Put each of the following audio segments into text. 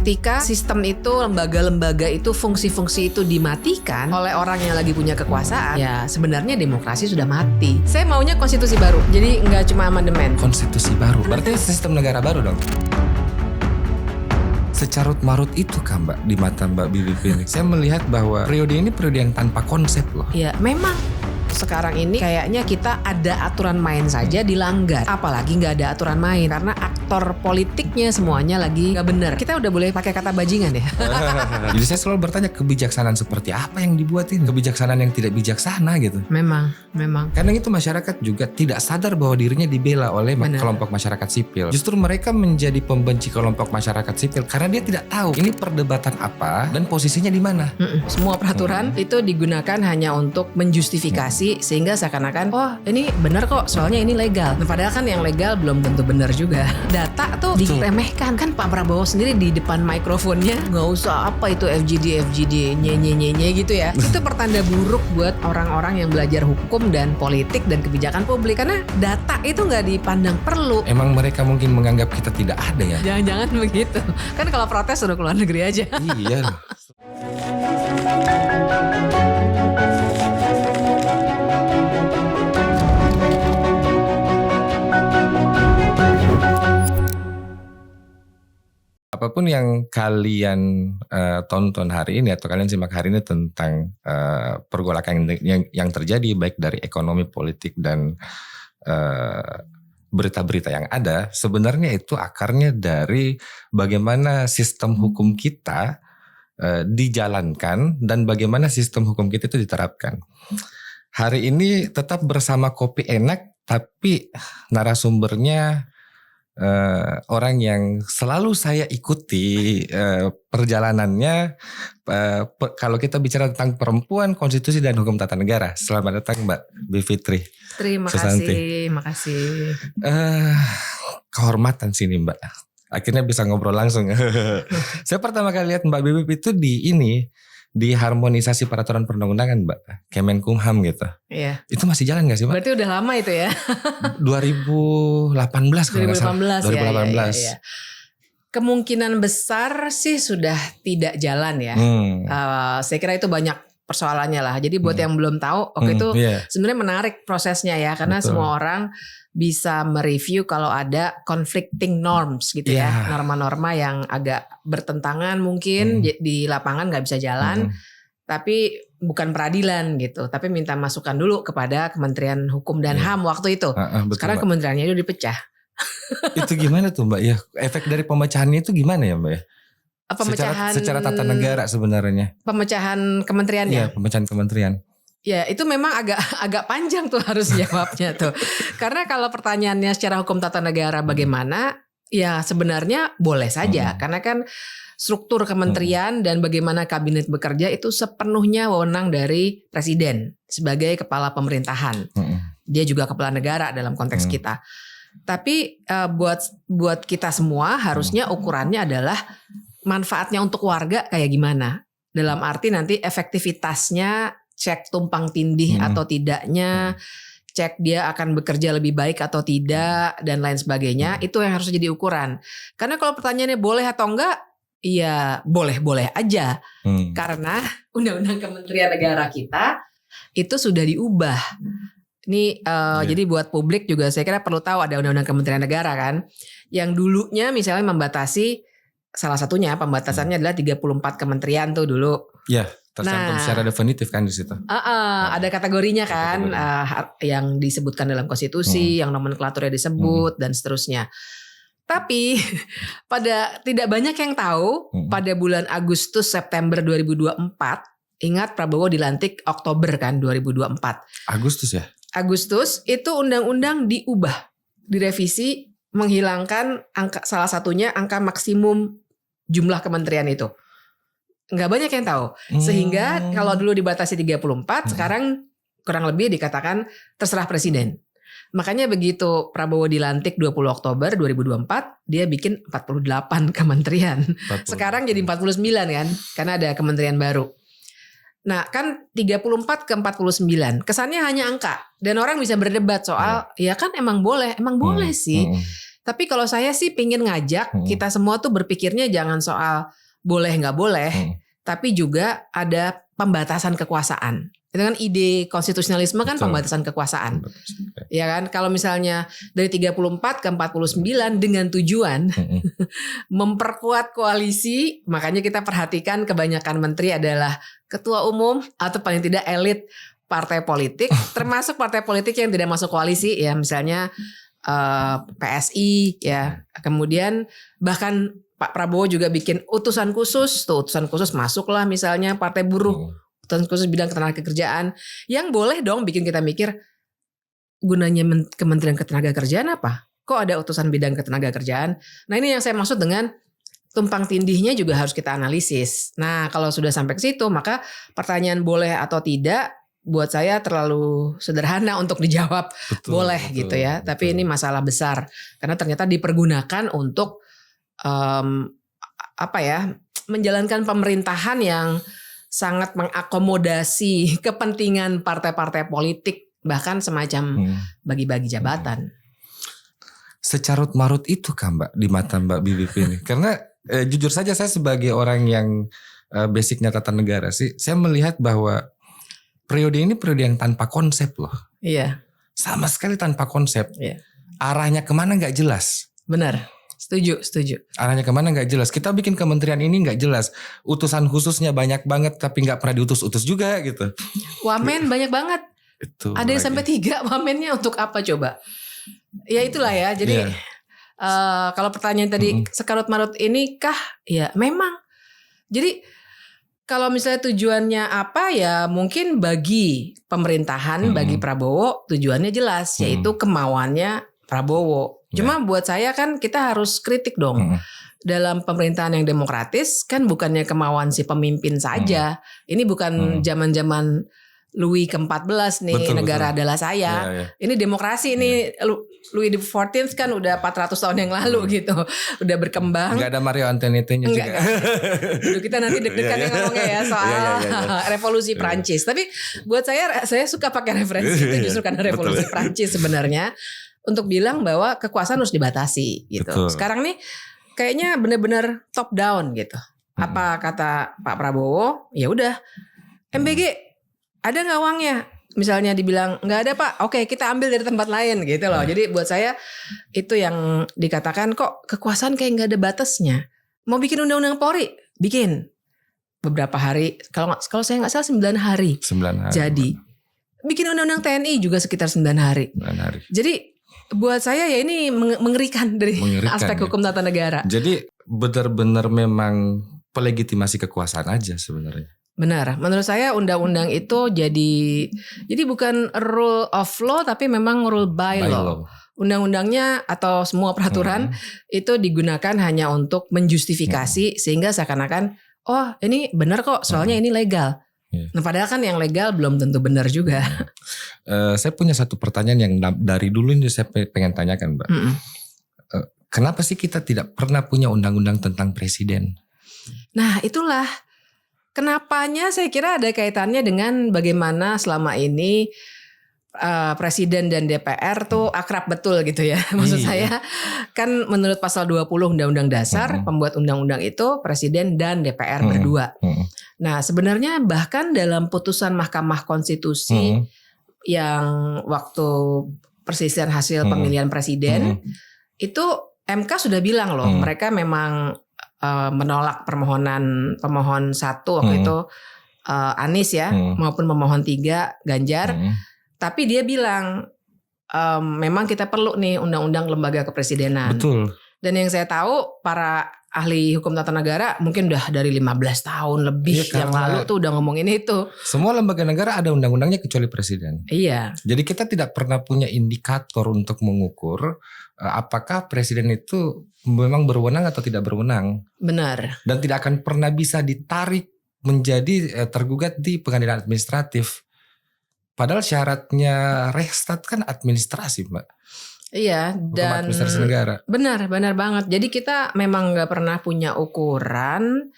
Ketika sistem itu, lembaga-lembaga itu, fungsi-fungsi itu dimatikan oleh orang yang lagi punya kekuasaan, ya sebenarnya demokrasi sudah mati. Saya maunya konstitusi baru, jadi nggak cuma amandemen. Konstitusi baru, berarti sistem negara baru dong? Secarut marut itu kan Mbak, di mata Mbak Bibi Pinik. Saya melihat bahwa periode ini periode yang tanpa konsep loh. Ya memang sekarang ini kayaknya kita ada aturan main saja dilanggar, apalagi nggak ada aturan main karena aktor politiknya semuanya lagi nggak bener. Kita udah boleh pakai kata bajingan ya. Jadi saya selalu bertanya, kebijaksanaan seperti apa yang dibuatin, kebijaksanaan yang tidak bijaksana gitu. Memang. Kadang itu masyarakat juga tidak sadar bahwa dirinya dibela oleh kelompok masyarakat sipil. Justru mereka menjadi pembenci kelompok masyarakat sipil karena dia tidak tahu ini perdebatan apa dan posisinya di mana. Semua peraturan itu digunakan hanya untuk menjustifikasi sehingga seakan-akan oh ini benar kok soalnya ini legal. Nah, padahal kan yang legal belum tentu benar juga. Data tuh diremehkan kan. Pak Prabowo sendiri di depan mikrofonnya nggak usah apa itu FGD nye gitu ya. Itu pertanda buruk buat orang-orang yang belajar hukum dan politik dan kebijakan publik karena data itu nggak dipandang perlu. Emang mereka mungkin menganggap kita tidak ada ya? Jangan-jangan begitu. Kan kalau protes suruh keluar negeri aja. Iya. Apapun yang kalian tonton hari ini atau kalian simak hari ini tentang pergolakan yang terjadi baik dari ekonomi, politik dan berita-berita yang ada, sebenarnya itu akarnya dari bagaimana sistem hukum kita dijalankan dan bagaimana sistem hukum kita itu diterapkan. Hari ini tetap bersama Kopi Enak, tapi narasumbernya orang yang selalu saya ikuti perjalanannya kalau kita bicara tentang perempuan, konstitusi dan hukum tata negara. Selamat datang Mbak Bivitri. Terima Susanti. kasih. Kehormatan sini Mbak. Akhirnya bisa ngobrol langsung. Saya pertama kali lihat Mbak Bibip itu di harmonisasi peraturan perundang-undangan Mbak, Kemenkumham gitu. Iya. Itu masih jalan gak sih Mbak? Berarti udah lama itu ya? 2018 kalau nggak salah. 2018. Ya. Kemungkinan besar sih sudah tidak jalan ya. Saya kira itu banyak persoalannya lah. Jadi buat yang belum tahu, itu sebenarnya menarik prosesnya ya, karena semua orang bisa mereview kalau ada conflicting norms gitu ya, norma-norma yang agak bertentangan mungkin di lapangan nggak bisa jalan, tapi bukan peradilan gitu, tapi minta masukan dulu kepada Kementerian Hukum dan HAM waktu itu. Sekarang Mbak, kementeriannya itu dipecah. Itu gimana tuh Mbak? Ya efek dari pemecahannya itu gimana ya Mbak? Pemecahan secara tata negara sebenarnya. Pemecahan kementeriannya. Iya, pemecahan kementerian. Ya itu memang agak panjang tuh harus jawabnya tuh. Karena kalau pertanyaannya secara hukum tata negara bagaimana, ya sebenarnya boleh saja. Karena kan struktur kementerian dan bagaimana kabinet bekerja itu sepenuhnya wewenang dari presiden sebagai kepala pemerintahan. Dia juga kepala negara dalam konteks kita. Tapi buat kita semua harusnya ukurannya adalah manfaatnya untuk warga kayak gimana. Dalam arti nanti efektivitasnya, cek tumpang tindih atau tidaknya, cek dia akan bekerja lebih baik atau tidak, dan lain sebagainya. Itu yang harus jadi ukuran. Karena kalau pertanyaannya boleh atau enggak, ya boleh-boleh aja. Karena Undang-Undang Kementerian Negara kita itu sudah diubah. Ini jadi buat publik juga saya kira perlu tahu ada Undang-Undang Kementerian Negara kan. Yang dulunya misalnya membatasi, salah satunya pembatasannya adalah 34 kementerian tuh dulu. Iya. Tercantum secara definitif kan di situ. Ada kategorinya kan, yang disebutkan dalam konstitusi, yang nomenklaturnya disebut dan seterusnya. Tapi tidak banyak yang tahu pada bulan Agustus September 2024, ingat Prabowo dilantik Oktober kan 2024. Agustus ya? Agustus itu undang-undang diubah, direvisi, menghilangkan salah satunya angka maksimum jumlah kementerian itu. Nggak banyak yang tahu. Sehingga kalau dulu dibatasi 34, sekarang kurang lebih dikatakan terserah presiden. Makanya begitu Prabowo dilantik 20 Oktober 2024, dia bikin 48 kementerian. 40. Sekarang jadi 49 kan, karena ada kementerian baru. Nah kan 34 ke 49, kesannya hanya angka. Dan orang bisa berdebat soal, ya kan emang boleh sih. Tapi kalau saya sih pingin ngajak kita semua tuh berpikirnya jangan soal boleh nggak boleh, tapi juga ada pembatasan kekuasaan. Itu kan ide konstitusionalisme kan pembatasan kekuasaan. Ya kan, kalau misalnya dari 34 ke 49 dengan tujuan memperkuat koalisi, makanya kita perhatikan kebanyakan menteri adalah ketua umum atau paling tidak elit partai politik, termasuk partai politik yang tidak masuk koalisi ya, misalnya PSI ya. Kemudian bahkan Pak Prabowo juga bikin utusan khusus, tuh utusan khusus masuklah misalnya Partai Buruh, utusan khusus bidang ketenagakerjaan, yang boleh dong bikin kita mikir gunanya Kementerian Ketenagakerjaan apa? Kok ada utusan bidang ketenagakerjaan? Nah ini yang saya maksud dengan tumpang tindihnya juga harus kita analisis. Nah kalau sudah sampai ke situ maka pertanyaan boleh atau tidak buat saya terlalu sederhana untuk dijawab boleh gitu ya. Tapi ini masalah besar karena ternyata dipergunakan untuk menjalankan pemerintahan yang sangat mengakomodasi kepentingan partai-partai politik, bahkan semacam bagi-bagi jabatan. Secarut marut itu kan Mbak di mata Mbak Bibip ini. Karena jujur saja saya sebagai orang yang basicnya tata negara sih, saya melihat bahwa periode ini periode yang tanpa konsep loh. Iya. Sama sekali tanpa konsep. Iya. Arahnya kemana nggak jelas. Benar. Setuju. Arahnya kemana nggak jelas. Kita bikin kementerian ini nggak jelas. Utusan khususnya banyak banget tapi nggak pernah diutus-utus juga gitu. Wamen banyak banget. Itu ada yang sampai 3 wamennya untuk apa coba? Ya itulah ya. Jadi kalau pertanyaan tadi sekarut marut ini kah? Ya memang. Jadi kalau misalnya tujuannya apa ya mungkin bagi pemerintahan, bagi Prabowo tujuannya jelas yaitu kemauannya Prabowo. Cuma buat saya kan kita harus kritik dong. Dalam pemerintahan yang demokratis kan bukannya kemauan si pemimpin saja. Ini bukan zaman-zaman Louis ke-14 nih, negara adalah saya. Ya. Ini demokrasi ini Louis XIV kan udah 400 tahun yang lalu gitu. Udah berkembang. Enggak ada Mario Antoinette-nya juga. Dulu kita nanti deg-degan ngomongnya ya soal revolusi Prancis. Tapi buat saya suka pakai referensi itu justru karena revolusi Prancis sebenarnya. Untuk bilang bahwa kekuasaan harus dibatasi gitu. Betul. Sekarang nih kayaknya benar-benar top down gitu. Apa kata Pak Prabowo? Ya udah, MBG ada nggak uangnya? Misalnya dibilang nggak ada Pak, oke kita ambil dari tempat lain gitu loh. Jadi buat saya itu yang dikatakan kok kekuasaan kayak nggak ada batasnya. Mau bikin undang-undang Polri, bikin beberapa hari. Kalau saya nggak salah 9 hari. 9 hari. Jadi bikin undang-undang TNI juga sekitar 9 hari. 9 hari. Jadi buat saya ya ini mengerikan dari aspek hukum tata negara. Jadi benar-benar memang pelegitimasi kekuasaan aja sebenarnya. Benar, menurut saya undang-undang itu jadi bukan rule of law tapi memang rule by law. Undang-undangnya atau semua peraturan itu digunakan hanya untuk menjustifikasi sehingga seakan-akan oh ini benar kok soalnya ini legal. Nah padahal kan yang legal belum tentu benar juga. Saya punya satu pertanyaan yang dari dulu ini saya pengen tanyakan Mbak. Kenapa sih kita tidak pernah punya undang-undang tentang presiden? Nah itulah kenapanya saya kira ada kaitannya dengan bagaimana selama ini Presiden dan DPR tuh akrab betul gitu ya. Maksud saya kan menurut pasal 20 Undang-Undang Dasar pembuat undang-undang itu Presiden dan DPR berdua. Nah sebenarnya bahkan dalam putusan Mahkamah Konstitusi yang waktu perselisihan hasil pemilihan presiden itu MK sudah bilang loh mereka memang menolak pemohon 1 waktu itu Anies ya maupun pemohon 3 Ganjar. Tapi dia bilang memang kita perlu nih undang-undang lembaga kepresidenan. Betul. Dan yang saya tahu para ahli hukum tata negara mungkin udah dari 15 tahun lebih yang lalu tuh udah ngomongin itu. Semua lembaga negara ada undang-undangnya kecuali presiden. Iya. Jadi kita tidak pernah punya indikator untuk mengukur apakah presiden itu memang berwenang atau tidak berwenang. Benar. Dan tidak akan pernah bisa ditarik menjadi tergugat di pengadilan administratif. Padahal syaratnya Reichstag kan administrasi Mbak. Iya dan administrasi negara. Benar banget. Jadi kita memang nggak pernah punya ukuran.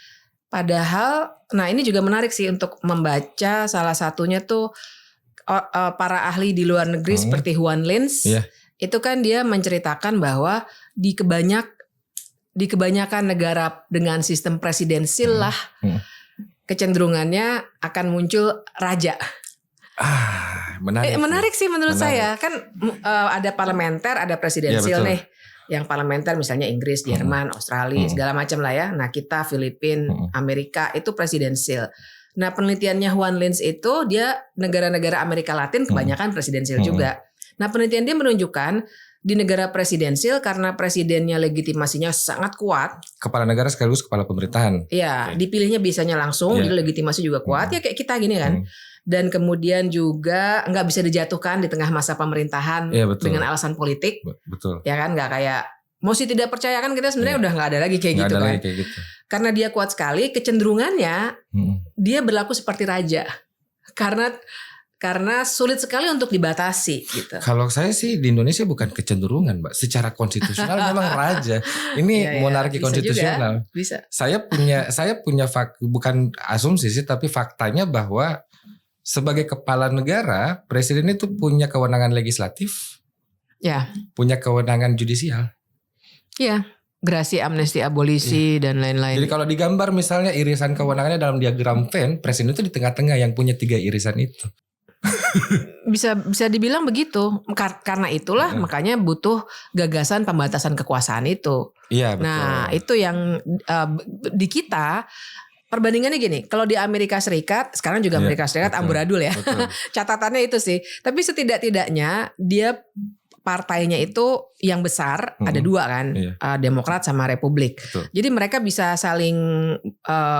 Padahal, nah ini juga menarik sih untuk membaca salah satunya tuh para ahli di luar negeri seperti Juan Lins. itu kan dia menceritakan bahwa di kebanyakan negara dengan sistem presidensil lah kecenderungannya akan muncul raja. Menarik sih menurut saya. Kan ada parlementer, ada presidensil nih. Yang parlementer misalnya Inggris, Jerman, Australia, segala macam lah ya. Nah kita Filipina, Amerika itu presidensil. Nah penelitiannya Juan Lins itu dia negara-negara Amerika Latin kebanyakan presidensil juga. Nah penelitian dia menunjukkan di negara presidensil karena presidennya legitimasinya sangat kuat. Kepala negara sekaligus kepala pemerintahan. Iya, dipilihnya biasanya langsung, jadi legitimasi juga kuat. Ya kayak kita gini kan. Dan kemudian juga nggak bisa dijatuhkan di tengah masa pemerintahan dengan alasan politik. Betul. Ya kan, nggak kayak mosi tidak percaya kan kita sebenarnya udah nggak ada lagi kayak gitu kan. Kayak gitu. Karena dia kuat sekali, kecenderungannya dia berlaku seperti raja. Karena sulit sekali untuk dibatasi gitu. Kalau saya sih di Indonesia bukan kecenderungan, Mbak. Secara konstitusional memang raja. Ini monarki konstitusional. Bisa. Saya punya bukan asumsi sih, tapi faktanya bahwa sebagai kepala negara, presiden itu punya kewenangan legislatif, punya kewenangan judisial. Iya, grasi, amnesti, abolisi dan lain-lain. Jadi kalau digambar misalnya irisan kewenangannya dalam diagram Venn, presiden itu di tengah-tengah yang punya 3 irisan itu. bisa dibilang begitu. Karena itulah makanya butuh gagasan pembatasan kekuasaan itu. Iya betul. Nah itu yang di kita. Perbandingannya gini, kalau di Amerika Serikat, sekarang juga Amerika Serikat amburadul ya. Catatannya itu sih. Tapi setidak-tidaknya dia partainya itu yang besar ada 2 kan, Demokrat sama Republik. Jadi mereka bisa saling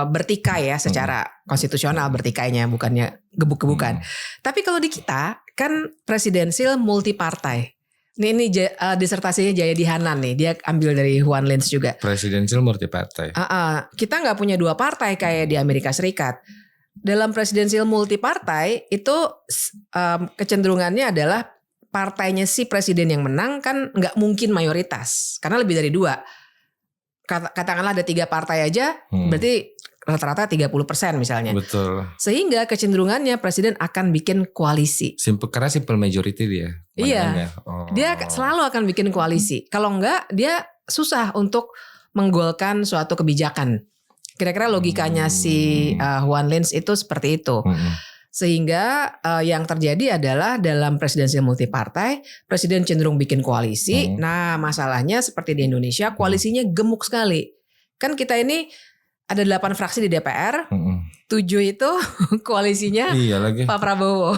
bertikai ya secara konstitusional bertikainya, bukannya gebuk-gebukan. Tapi kalau di kita kan presidensil multipartai. Ini disertasinya Jayadi Hanan nih, dia ambil dari Juan Lins juga. Presidensial multipartai. Kita nggak punya 2 partai kayak di Amerika Serikat. Dalam presidensial multipartai itu kecenderungannya adalah partainya si presiden yang menang kan nggak mungkin mayoritas karena lebih dari 2. Katakanlah ada 3 partai aja, berarti rata-rata 30% misalnya. Betul. Sehingga kecenderungannya presiden akan bikin koalisi. Karena simple majority dia. Iya. Dia selalu akan bikin koalisi. Kalau enggak dia susah untuk menggolkan suatu kebijakan. Kira-kira logikanya si Juan Lins itu seperti itu. Sehingga yang terjadi adalah dalam presidensial multipartai, presiden cenderung bikin koalisi. Nah, masalahnya seperti di Indonesia, koalisinya gemuk sekali. Kan kita ini ada 8 fraksi di DPR, 7 itu koalisinya Pak Prabowo.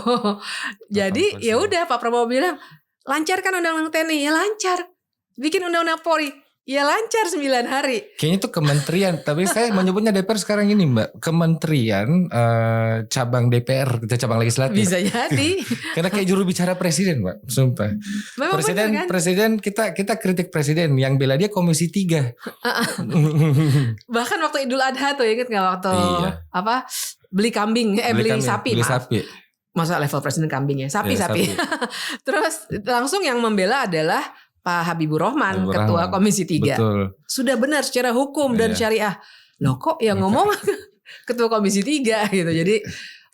Jadi ya udah Pak Prabowo bilang, lancarkan undang-undang TNI, ya lancar. Bikin undang-undang Polri, ya lancar 9 hari. Kayaknya itu kementerian, tapi saya menyebutnya DPR sekarang ini Mbak. Kementerian cabang DPR, cabang legislatif. Bisa jadi. Karena kayak juru bicara presiden Mbak, sumpah. Memang presiden kita kritik presiden, yang bela dia Komisi 3. Bahkan waktu Idul Adha tuh inget gak waktu beli kambing, beli sapi. Masa level presiden kambingnya, sapi. Terus langsung yang membela adalah Pak Habibur Rahman, Ketua Komisi 3. Betul. Sudah benar secara hukum dan syariah. Loh kok yang ngomong Ketua Komisi 3 gitu. Jadi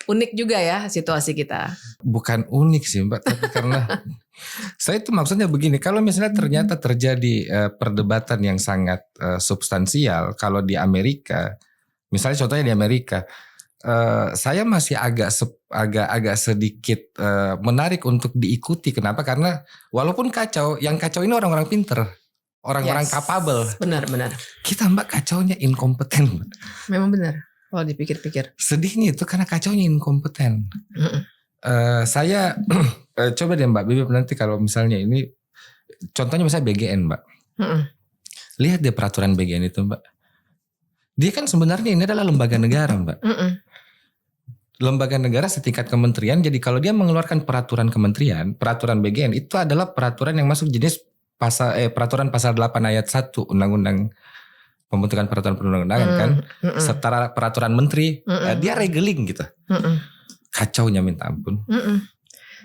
unik juga ya situasi kita. Bukan unik sih Mbak, tapi karena saya itu maksudnya begini, kalau misalnya ternyata terjadi perdebatan yang sangat substansial, kalau di Amerika, misalnya contohnya di Amerika, saya masih agak sedikit menarik untuk diikuti. Kenapa? Karena walaupun kacau, yang kacau ini orang-orang pinter, orang-orang capable. Benar. Kita Mbak kacaunya inkompeten. Memang benar. Kalau dipikir-pikir. Sedihnya itu karena kacaunya inkompeten. Saya coba deh Mbak Bibip nanti kalau misalnya ini, contohnya misalnya BGN Mbak. Lihat deh peraturan BGN itu Mbak. Dia kan sebenarnya ini adalah lembaga negara Mbak. Lembaga negara setingkat kementerian. Jadi kalau dia mengeluarkan peraturan kementerian, peraturan BGN itu adalah peraturan yang masuk jenis peraturan pasal 8 ayat 1 Undang-Undang Pembentukan Peraturan Perundang-undangan kan. Setara peraturan menteri, dia regeling gitu. Kacaunya minta ampun.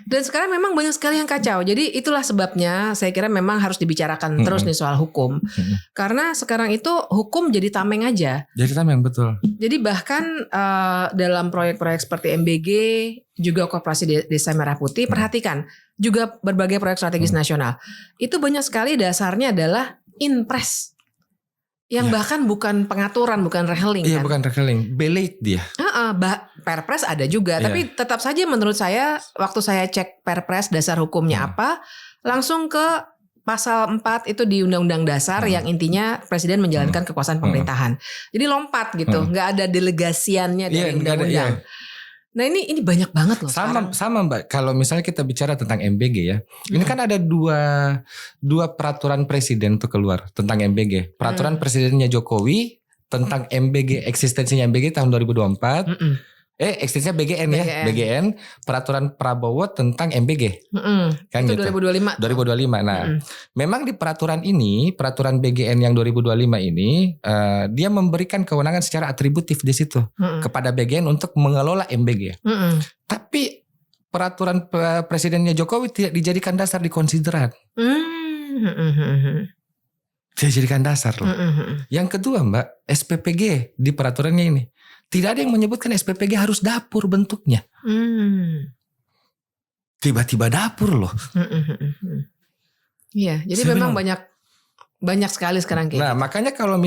Dan sekarang memang banyak sekali yang kacau. Jadi itulah sebabnya saya kira memang harus dibicarakan terus nih soal hukum. Karena sekarang itu hukum jadi tameng aja. Jadi tameng, betul. Jadi bahkan dalam proyek-proyek seperti MBG, juga Koperasi Desa Merah Putih, perhatikan juga berbagai proyek strategis nasional. Itu banyak sekali dasarnya adalah inpres. Yang bahkan bukan pengaturan, bukan reheling Iya, kan. bukan rekeling, belate dia. Perpres ada juga, tapi tetap saja menurut saya waktu saya cek Perpres dasar hukumnya apa, langsung ke pasal 4 itu di Undang-Undang Dasar yang intinya presiden menjalankan kekuasaan pemerintahan. Jadi lompat gitu, nggak ada delegasiannya dari undang-undang. Nah ini banyak banget loh. Sama Mbak, kalau misalnya kita bicara tentang MBG ya, ini kan ada dua peraturan presiden tuh keluar tentang MBG. Peraturan presidennya Jokowi tentang MBG, eksistensinya MBG tahun 2024. Eksistensinya BGN ya, BGN. Peraturan Prabowo tentang MBG. Kan itu gitu. 2025. Nah, memang di peraturan ini, peraturan BGN yang 2025 ini, dia memberikan kewenangan secara atributif di situ kepada BGN untuk mengelola MBG. Tapi peraturan presidennya Jokowi tidak dijadikan dasar di konsideran. Tidak dijadikan dasar loh. Yang kedua Mbak, SPPG di peraturannya ini. Tidak ada yang menyebutkan SPPG harus dapur bentuknya. Tiba-tiba dapur loh. Iya, jadi memang banyak sekali sekarang kayak Nah, makanya kalau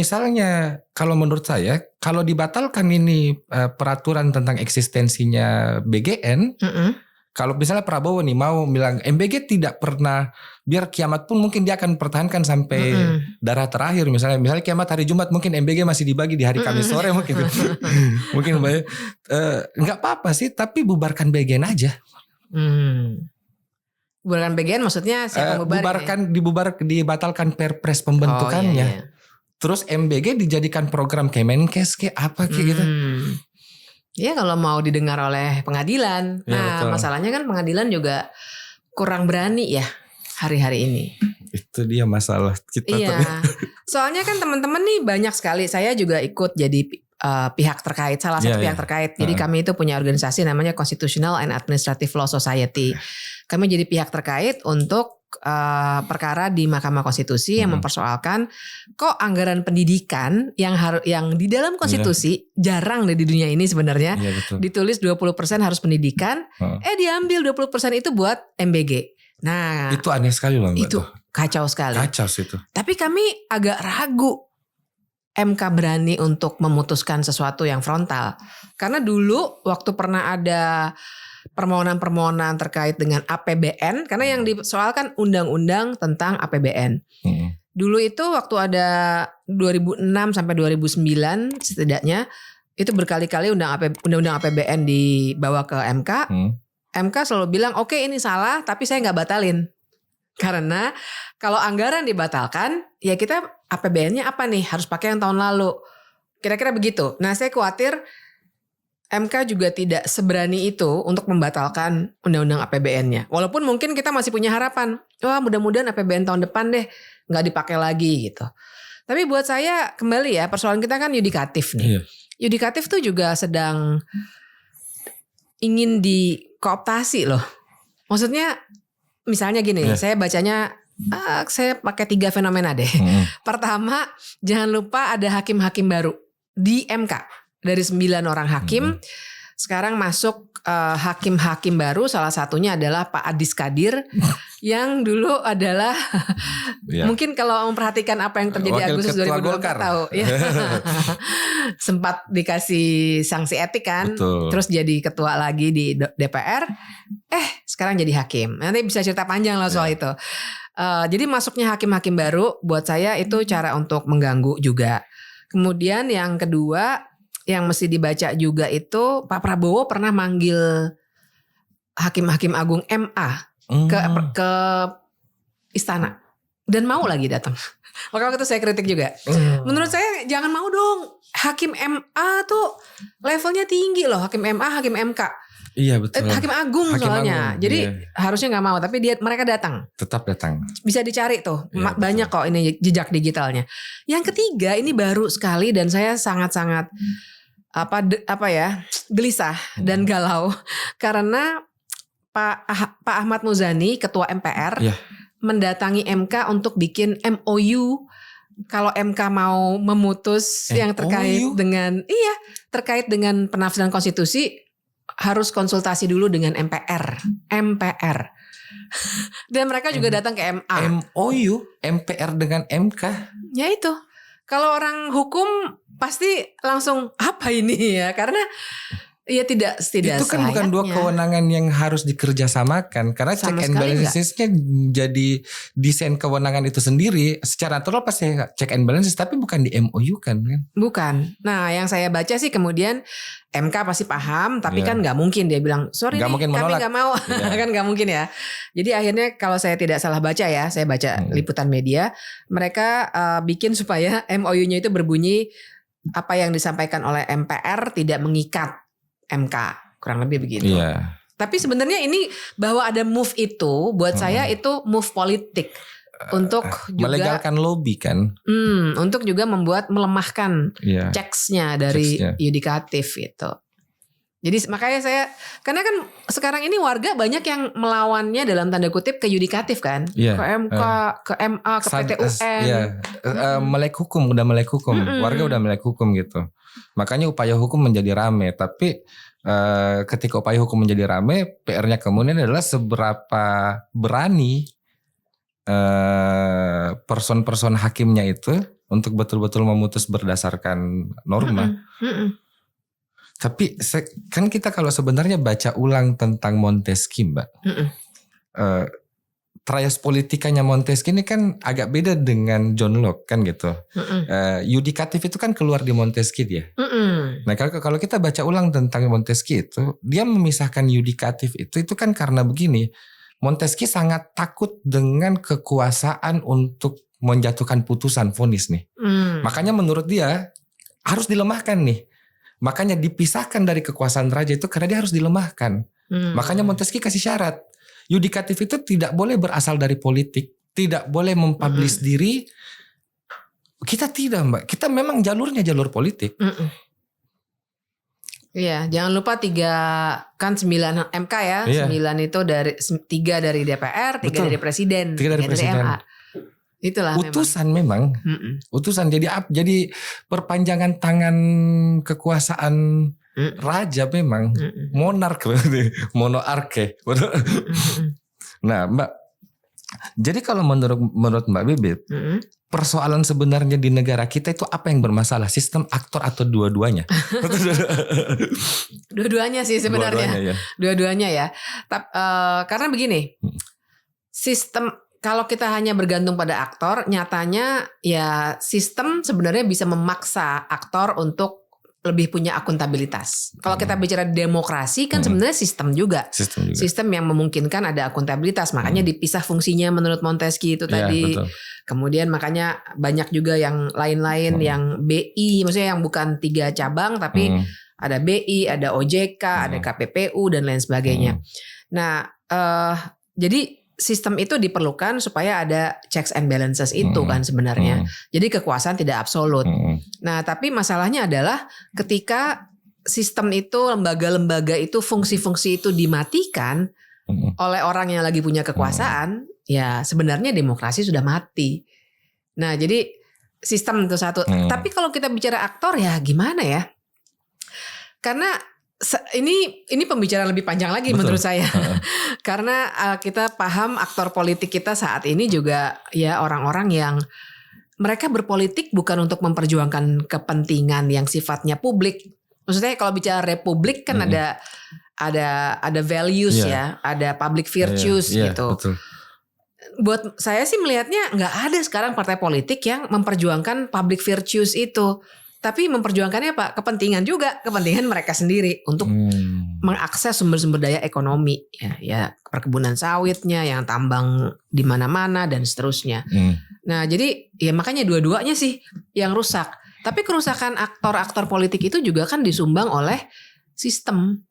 menurut saya, kalau dibatalkan ini peraturan tentang eksistensinya BGN, kalau misalnya Prabowo nih mau bilang MBG tidak pernah, biar kiamat pun mungkin dia akan pertahankan sampai darah terakhir. Misalnya kiamat hari Jumat mungkin MBG masih dibagi di hari Kamis sore mungkin. Mungkin nggak apa-apa sih, tapi bubarkan BGN aja. Bubarkan BGN maksudnya siapa bubarkan, dibatalkan Perpres pembentukannya. Terus MBG dijadikan program Kemenkes kayak apa kayak gitu. Ya kalau mau didengar oleh pengadilan. Betul. Masalahnya kan pengadilan juga kurang berani ya hari-hari ini. Itu dia masalah kita. Iya. Soalnya kan teman-teman nih banyak sekali. Saya juga ikut jadi pihak terkait, salah satu pihak terkait. Jadi kami itu punya organisasi namanya Constitutional and Administrative Law Society. Kami jadi pihak terkait untuk perkara di Mahkamah Konstitusi yang mempersoalkan kok anggaran pendidikan yang di dalam konstitusi jarang deh di dunia ini sebenarnya ditulis 20% harus pendidikan, diambil 20% itu buat MBG. Nah, itu aneh sekali loh Mbak. Itu kacau sekali. Kacau sih itu. Tapi kami agak ragu MK berani untuk memutuskan sesuatu yang frontal. Karena dulu waktu pernah ada permohonan-permohonan terkait dengan APBN, karena yang disoalkan undang-undang tentang APBN. Dulu itu waktu ada 2006 sampai 2009 setidaknya itu berkali-kali undang-undang APBN dibawa ke MK. MK selalu bilang oke, ini salah tapi saya nggak batalin. Karena kalau anggaran dibatalkan ya kita APBN-nya apa nih, harus pakai yang tahun lalu. Kira-kira begitu. Nah saya khawatir MK juga tidak seberani itu untuk membatalkan undang-undang APBN-nya. Walaupun mungkin kita masih punya harapan, wah mudah-mudahan APBN tahun depan deh nggak dipakai lagi gitu. Tapi buat saya kembali ya, persoalan kita kan yudikatif nih. Yudikatif tuh juga sedang ingin dikooptasi loh. Maksudnya misalnya gini, saya bacanya saya pakai 3 fenomena deh. Pertama, jangan lupa ada hakim-hakim baru di MK. Dari 9 orang hakim, sekarang masuk hakim-hakim baru, salah satunya adalah Pak Adis Kadir, yang dulu adalah, mungkin kalau memperhatikan apa yang terjadi Wakil Agustus 2024 tahu. Ya. Sempat dikasih sanksi etik kan, terus jadi ketua lagi di DPR, sekarang jadi hakim. Nanti bisa cerita panjang lah soal itu. Jadi masuknya hakim-hakim baru, buat saya itu cara untuk mengganggu juga. Kemudian yang kedua, yang mesti dibaca juga itu Pak Prabowo pernah manggil hakim-hakim agung MA ke istana dan mau lagi datang. Maka waktu itu saya kritik juga. Menurut saya jangan mau dong. Hakim MA tuh levelnya tinggi loh, hakim MA, hakim MK. Iya betul. Hakim agung hakim soalnya. Agung, jadi harusnya nggak mau, tapi mereka datang. Tetap datang. Bisa dicari tuh. Banyak kok ini jejak digitalnya. Yang ketiga ini baru sekali dan saya sangat-sangat gelisah dan galau karena Pak Ahmad Muzani, Ketua MPR, Iya. mendatangi MK untuk bikin MOU. Kalau MK mau memutus yang terkait MOU? terkait dengan penafsiran konstitusi, harus konsultasi dulu dengan MPR. Dan mereka juga datang ke MA. MOU, MPR dengan MK. Ya itu. Kalau orang hukum pasti langsung apa ini ya? Karena ya tidak Itu kan bukan dua selayaknya. kewenangan yang harus dikerjasamakan, karena Sama check and sekali balancesnya jadi desain kewenangan itu sendiri. Secara natural pasti check and balances, tapi bukan di MOU kan? Bukan. Nah, yang saya baca sih kemudian MK pasti paham, tapi Iya. kan nggak mungkin dia bilang sorry Nggak nih mungkin kami menolak. nggak mau, Iya. kan nggak mungkin ya. Jadi akhirnya kalau saya tidak salah baca ya, saya baca liputan media, mereka bikin supaya MOU-nya itu berbunyi apa yang disampaikan oleh MPR tidak mengikat MK, kurang lebih begitu. Iya. Tapi sebenarnya ini bahwa ada move itu buat saya itu move politik untuk juga Melegalkan lobby kan? untuk juga melemahkan Iya. checksnya dari Checksnya. yudikatif itu. Jadi makanya karena kan sekarang ini warga banyak yang melawannya dalam tanda kutip ke yudikatif kan, Iya. ke MK, ke MA, ke PT UN. Iya. Melek hukum, udah melek hukum. Warga udah melek hukum gitu. Makanya upaya hukum menjadi rame. Tapi ketika upaya hukum menjadi rame, PR-nya kemudian adalah seberapa berani person-person hakimnya itu untuk betul-betul memutus berdasarkan norma. Tapi kan kita kalau sebenarnya baca ulang tentang Montesquieu, Mbak, trias politikanya Montesquieu ini kan agak beda dengan John Locke kan gitu. Yudikatif itu kan keluar di Montesquieu dia. Nah kalau kita baca ulang tentang Montesquieu itu, dia memisahkan yudikatif itu kan karena begini. Montesquieu sangat takut dengan kekuasaan untuk menjatuhkan putusan vonis nih. Makanya menurut dia harus dilemahkan nih. Makanya dipisahkan dari kekuasaan raja itu karena dia harus dilemahkan. Makanya Montesquieu kasih syarat. Yudikatif itu tidak boleh berasal dari politik. Tidak boleh mempublish diri. Kita tidak, Mbak. Kita memang jalurnya jalur politik. Iya, jangan lupa 9 MK ya. Iya. 9 itu dari 3 dari DPR, 3 Betul. dari presiden, 3 dari presiden. MA. Itulah Utusan memang. Utusan jadi perpanjangan tangan kekuasaan raja memang. Monark, monarke. Nah, Mbak. Jadi kalau menurut Mbak Bibip, persoalan sebenarnya di negara kita itu apa yang bermasalah? Sistem aktor atau dua-duanya? Dua-duanya sih sebenarnya. Dua-duanya ya. Karena begini, sistem kalau kita hanya bergantung pada aktor, nyatanya ya sistem sebenarnya bisa memaksa aktor untuk lebih punya akuntabilitas. Kalau kita bicara demokrasi kan sebenarnya sistem juga. Sistem yang memungkinkan ada akuntabilitas. Makanya dipisah fungsinya menurut Montesquieu itu tadi. Betul. Kemudian makanya banyak juga yang lain-lain yang BI, maksudnya yang bukan 3 cabang tapi ada BI, ada OJK, ada KPPU dan lain sebagainya. Nah, jadi sistem itu diperlukan supaya ada checks and balances itu kan sebenarnya. Jadi kekuasaan tidak absolut. Nah, tapi masalahnya adalah ketika sistem itu, lembaga-lembaga itu, fungsi-fungsi itu dimatikan oleh orang yang lagi punya kekuasaan, ya sebenarnya demokrasi sudah mati. Nah, jadi sistem itu satu. Tapi kalau kita bicara aktor ya gimana ya? Karena ini pembicaraan lebih panjang lagi. Betul. Menurut saya. Karena kita paham aktor politik kita saat ini juga ya orang-orang yang mereka berpolitik bukan untuk memperjuangkan kepentingan yang sifatnya publik. Maksudnya kalau bicara republik kan ada values ya, ada public virtues gitu. Betul. Buat saya sih melihatnya nggak ada sekarang partai politik yang memperjuangkan public virtues itu. Tapi memperjuangkannya apa? Kepentingan juga, kepentingan mereka sendiri untuk mengakses sumber-sumber daya ekonomi, ya perkebunan sawitnya, yang tambang di mana-mana dan seterusnya. Nah, jadi ya makanya dua-duanya sih yang rusak. Tapi kerusakan aktor-aktor politik itu juga kan disumbang oleh sistem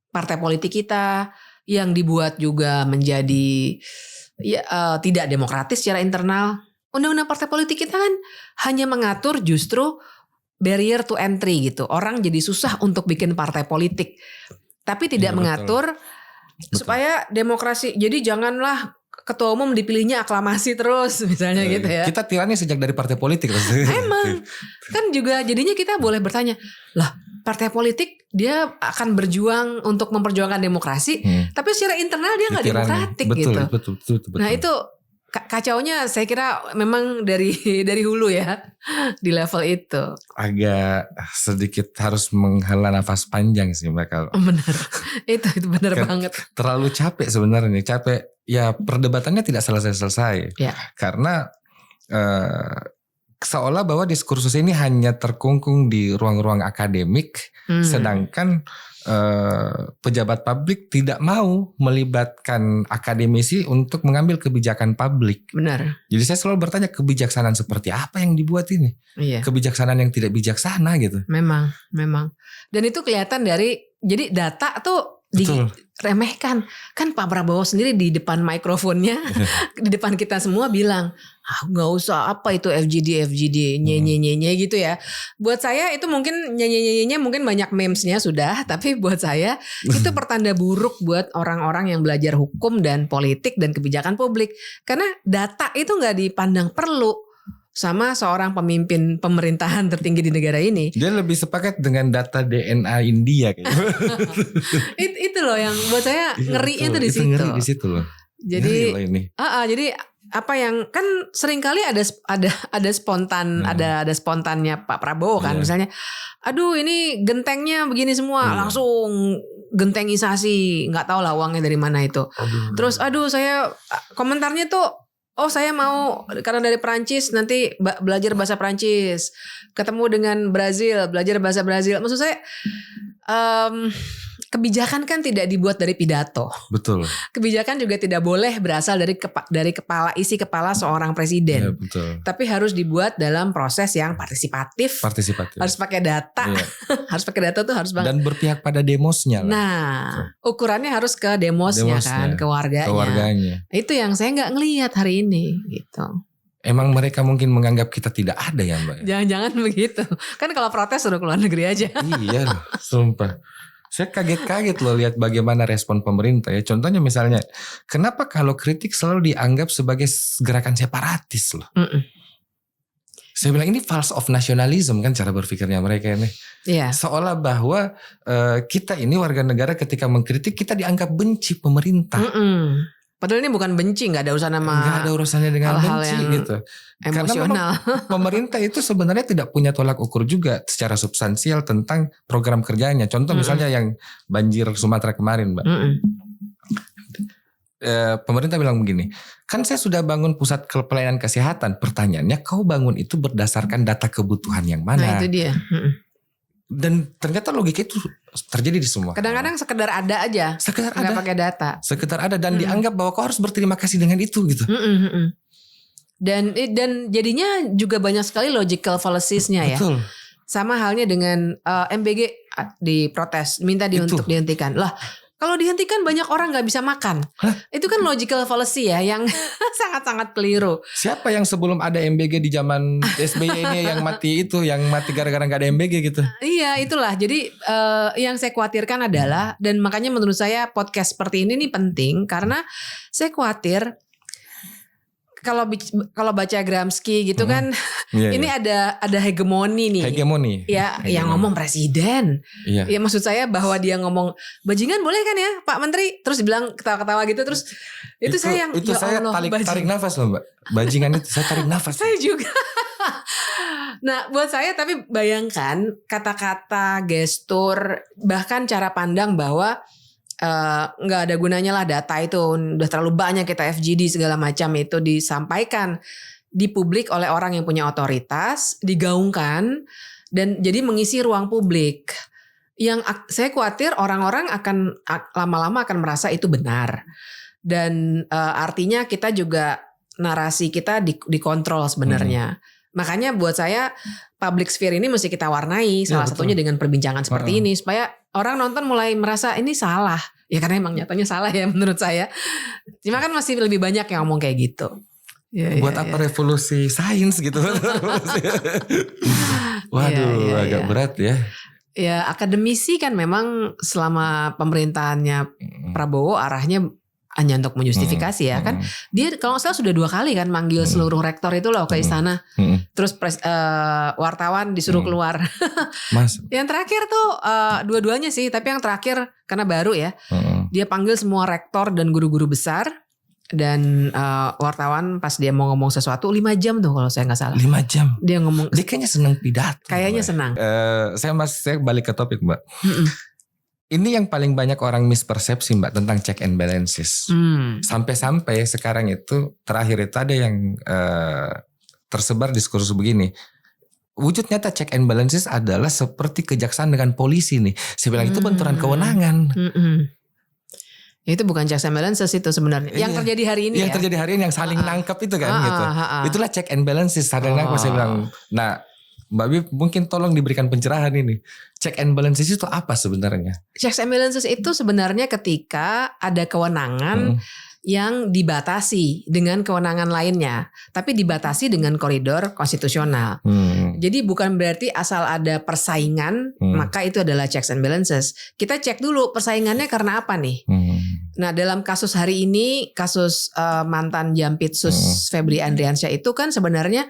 partai politik kita yang dibuat juga menjadi tidak demokratis secara internal. Undang-undang partai politik kita kan hanya mengatur justru barrier to entry gitu. Orang jadi susah untuk bikin partai politik. Tapi tidak mengatur supaya demokrasi. Jadi janganlah ketua umum dipilihnya aklamasi terus misalnya gitu ya. Kita tirani sejak dari partai politik. Emang kan juga jadinya kita boleh bertanya, lah partai politik dia akan berjuang untuk memperjuangkan demokrasi, tapi secara internal dia nggak demokratik gitu. Betul. Nah itu kacaunya saya kira memang dari hulu ya di level itu. Agak sedikit harus menghela nafas panjang sih mereka. Benar, itu benar banget. Terlalu capek sebenarnya, capek. Ya perdebatannya tidak selesai-selesai. Ya. Karena seolah bahwa diskursus ini hanya terkungkung di ruang-ruang akademik, sedangkan pejabat publik tidak mau melibatkan akademisi untuk mengambil kebijakan publik. Benar. Jadi saya selalu bertanya, kebijaksanaan seperti apa yang dibuat ini? Iya. Kebijaksanaan yang tidak bijaksana gitu. Memang. Dan itu kelihatan dari, jadi data tuh diremehkan. Kan Pak Prabowo sendiri di depan mikrofonnya, di depan kita semua bilang, gak usah apa itu FGD, nye gitu ya. Buat saya itu mungkin nye mungkin banyak memesnya sudah, tapi buat saya itu pertanda buruk buat orang-orang yang belajar hukum dan politik dan kebijakan publik. Karena data itu gak dipandang perlu sama seorang pemimpin pemerintahan tertinggi di negara ini. Dia lebih sepakat dengan data DNA India kayaknya. Itu loh yang buat saya ngerinya tuh di situ. Ngeri di situ loh. Jadi ini. Jadi apa yang kan seringkali ada spontan ada spontannya Pak Prabowo kan, misalnya aduh ini gentengnya begini semua, langsung gentengisasi, nggak tahu lah uangnya dari mana itu. Terus saya komentarnya tuh, saya mau karena dari Perancis nanti belajar bahasa Perancis, ketemu dengan Brazil, belajar bahasa Brazil. Maksud saya kebijakan kan tidak dibuat dari pidato. Betul. Kebijakan juga tidak boleh berasal dari isi kepala seorang presiden. Ya, betul. Tapi harus dibuat dalam proses yang partisipatif. Harus pakai data. Iya. Harus pakai data tuh harus banget. Dan berpihak pada demosnya lah. Nah, ukurannya harus ke demosnya kan, ke warganya. Itu yang saya nggak ngelihat hari ini gitu. Emang mereka mungkin menganggap kita tidak ada ya Mbak? Jangan-jangan begitu. Kan kalau protes suruh keluar negeri aja. Iya loh, sumpah. Saya kaget-kaget loh lihat bagaimana respon pemerintah ya. Contohnya misalnya, kenapa kalau kritik selalu dianggap sebagai gerakan separatis loh? Saya bilang ini false of nationalism kan cara berpikirnya mereka ini. Iya. Seolah bahwa kita ini warga negara ketika mengkritik kita dianggap benci pemerintah. Padahal ini bukan benci, nggak ada urusan sama. Nggak ada urusannya dengan hal-hal benci yang gitu. Emosional. Karena pemerintah itu sebenarnya tidak punya tolak ukur juga secara substansial tentang program kerjanya. Contoh misalnya yang banjir Sumatera kemarin, Mbak. Pemerintah bilang begini, kan saya sudah bangun pusat pelayanan kesehatan. Pertanyaannya, kau bangun itu berdasarkan data kebutuhan yang mana? Nah itu dia. Dan ternyata logika itu terjadi di semua. Kadang-kadang sekedar ada aja. Sekedar nggak ada. pakai data. Sekedar ada dan dianggap bahwa kau harus berterima kasih dengan itu gitu. Dan jadinya juga banyak sekali logical fallacies-nya ya. Betul. Sama halnya dengan MBG diprotes, minta untuk dihentikan. Lah, kalau dihentikan banyak orang nggak bisa makan. Itu kan logical fallacy ya yang sangat-sangat keliru. Siapa yang sebelum ada MBG di zaman SBY ini yang mati gara-gara nggak ada MBG gitu? Iya, itulah. Jadi yang saya khawatirkan adalah, dan makanya menurut saya podcast seperti ini nih penting karena saya khawatir kalau baca Gramsci gitu kan, ini ada hegemoni nih. Hegemoni. Ya, yang ngomong presiden. Iya. Ya maksud saya bahwa dia ngomong bajingan boleh kan ya Pak Menteri, terus dibilang ketawa-ketawa gitu, terus itu saya yang itu ya saya Allah, tarik nafas loh Mbak. Bajingan itu saya tarik nafas. Saya juga. Nah, buat saya tapi bayangkan kata-kata, gestur, bahkan cara pandang bahwa nggak ada gunanya lah data itu, udah terlalu banyak kita FGD segala macam itu disampaikan di publik oleh orang yang punya otoritas, digaungkan dan jadi mengisi ruang publik. Yang saya khawatir orang-orang akan lama-lama akan merasa itu benar dan artinya kita juga narasi kita dikontrol sebenarnya. Makanya buat saya public sphere ini mesti kita warnai salah satunya dengan perbincangan seperti ini supaya orang nonton mulai merasa ini salah. Ya karena emang nyatanya salah ya menurut saya. Cuma kan masih lebih banyak yang ngomong kayak gitu. Buat apa revolusi sains gitu. Waduh, agak berat ya. Ya akademisi kan memang selama pemerintahannya Prabowo arahnya hanya untuk menjustifikasi ya kan. Dia kalau nggak salah sudah 2 kali kan manggil seluruh rektor itu loh ke istana. Terus wartawan disuruh keluar. Mas. Yang terakhir tuh dua-duanya sih, tapi yang terakhir karena baru ya. Dia panggil semua rektor dan guru-guru besar. Dan wartawan pas dia mau ngomong sesuatu 5 jam tuh kalau saya nggak salah. 5 jam. Dia ngomong. Dia kayaknya seneng pidato. Kayaknya senang. Saya balik ke topik Mbak. Ini yang paling banyak orang mispersepsi Mbak tentang check and balances. Sampai-sampai sekarang itu terakhir itu ada yang tersebar diskursus begini. Wujud nyata check and balances adalah seperti kejaksaan dengan polisi nih. Saya bilang itu benturan kewenangan. Itu bukan checks and balances itu sebenarnya. Yang terjadi hari ini yang terjadi hari ini yang saling nangkep itu kan gitu. Itulah check and balances. Saling nangkep saya bilang. Nah Mbak Bib mungkin tolong diberikan pencerahan ini. Check and balances itu apa sebenarnya? Checks and balances itu sebenarnya ketika ada kewenangan yang dibatasi dengan kewenangan lainnya, tapi dibatasi dengan koridor konstitusional. Jadi bukan berarti asal ada persaingan maka itu adalah checks and balances. Kita cek dulu persaingannya karena apa nih. Nah dalam kasus hari ini, kasus mantan Jampitsus Febri Andriansyah itu kan sebenarnya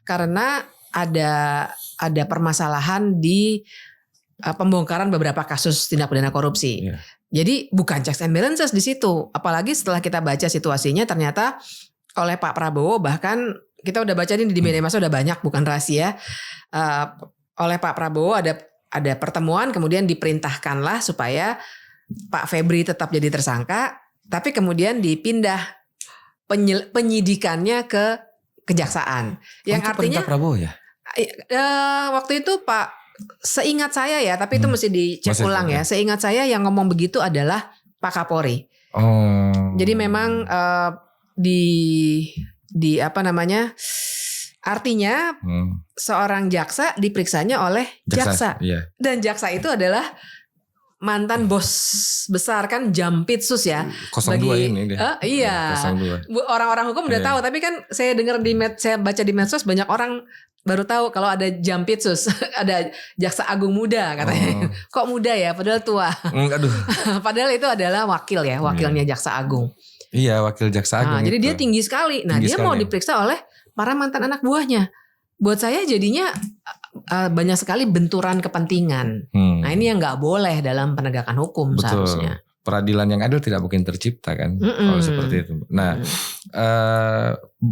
karena ada permasalahan di pembongkaran beberapa kasus tindak pidana korupsi. Jadi bukan checks and balances di situ. Apalagi setelah kita baca situasinya ternyata oleh Pak Prabowo, bahkan kita udah baca ini di media massa udah banyak, bukan rahasia. Oleh Pak Prabowo ada pertemuan kemudian diperintahkanlah supaya Pak Febri tetap jadi tersangka, tapi kemudian dipindah penyidikannya ke kejaksaan. Yang artinya Pak Prabowo ya? Waktu itu Pak, seingat saya ya, tapi itu mesti dicek ulang ya. Seingat saya yang ngomong begitu adalah Pak Kapolri. Jadi memang di apa namanya? Artinya seorang jaksa diperiksanya oleh jaksa. Dan jaksa itu adalah mantan bos besar kan Jampitsus ya. 02 ini dia. Iya. 02. Orang-orang hukum udah tahu, tapi kan saya dengar saya baca di medsos banyak orang baru tahu kalau ada Jampitsus, ada jaksa agung muda katanya. Kok muda ya, padahal tua. Aduh. Padahal itu adalah wakilnya jaksa agung. Iya, wakil jaksa agung. Jadi dia tinggi sekali. Nah, dia mau diperiksa oleh para mantan anak buahnya. Buat saya jadinya banyak sekali benturan kepentingan. Nah, ini yang nggak boleh dalam penegakan hukum. Betul. Seharusnya. Peradilan yang adil tidak mungkin tercipta kan kalau seperti itu. Nah,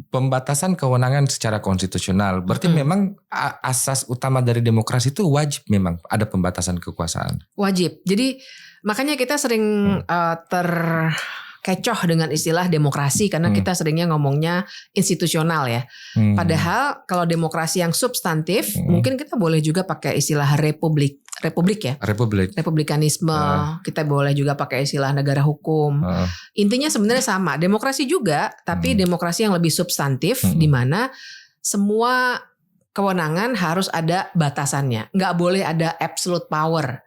pembatasan kewenangan secara konstitusional berarti memang asas utama dari demokrasi itu wajib memang ada pembatasan kekuasaan. Wajib. Jadi makanya kita sering terkecoh dengan istilah demokrasi karena kita seringnya ngomongnya institusional ya. Padahal kalau demokrasi yang substantif mungkin kita boleh juga pakai istilah republik ya. Republikanisme. Kita boleh juga pakai istilah negara hukum. Intinya sebenarnya sama. Demokrasi juga, tapi demokrasi yang lebih substantif di mana semua kewenangan harus ada batasannya. Nggak boleh ada absolute power.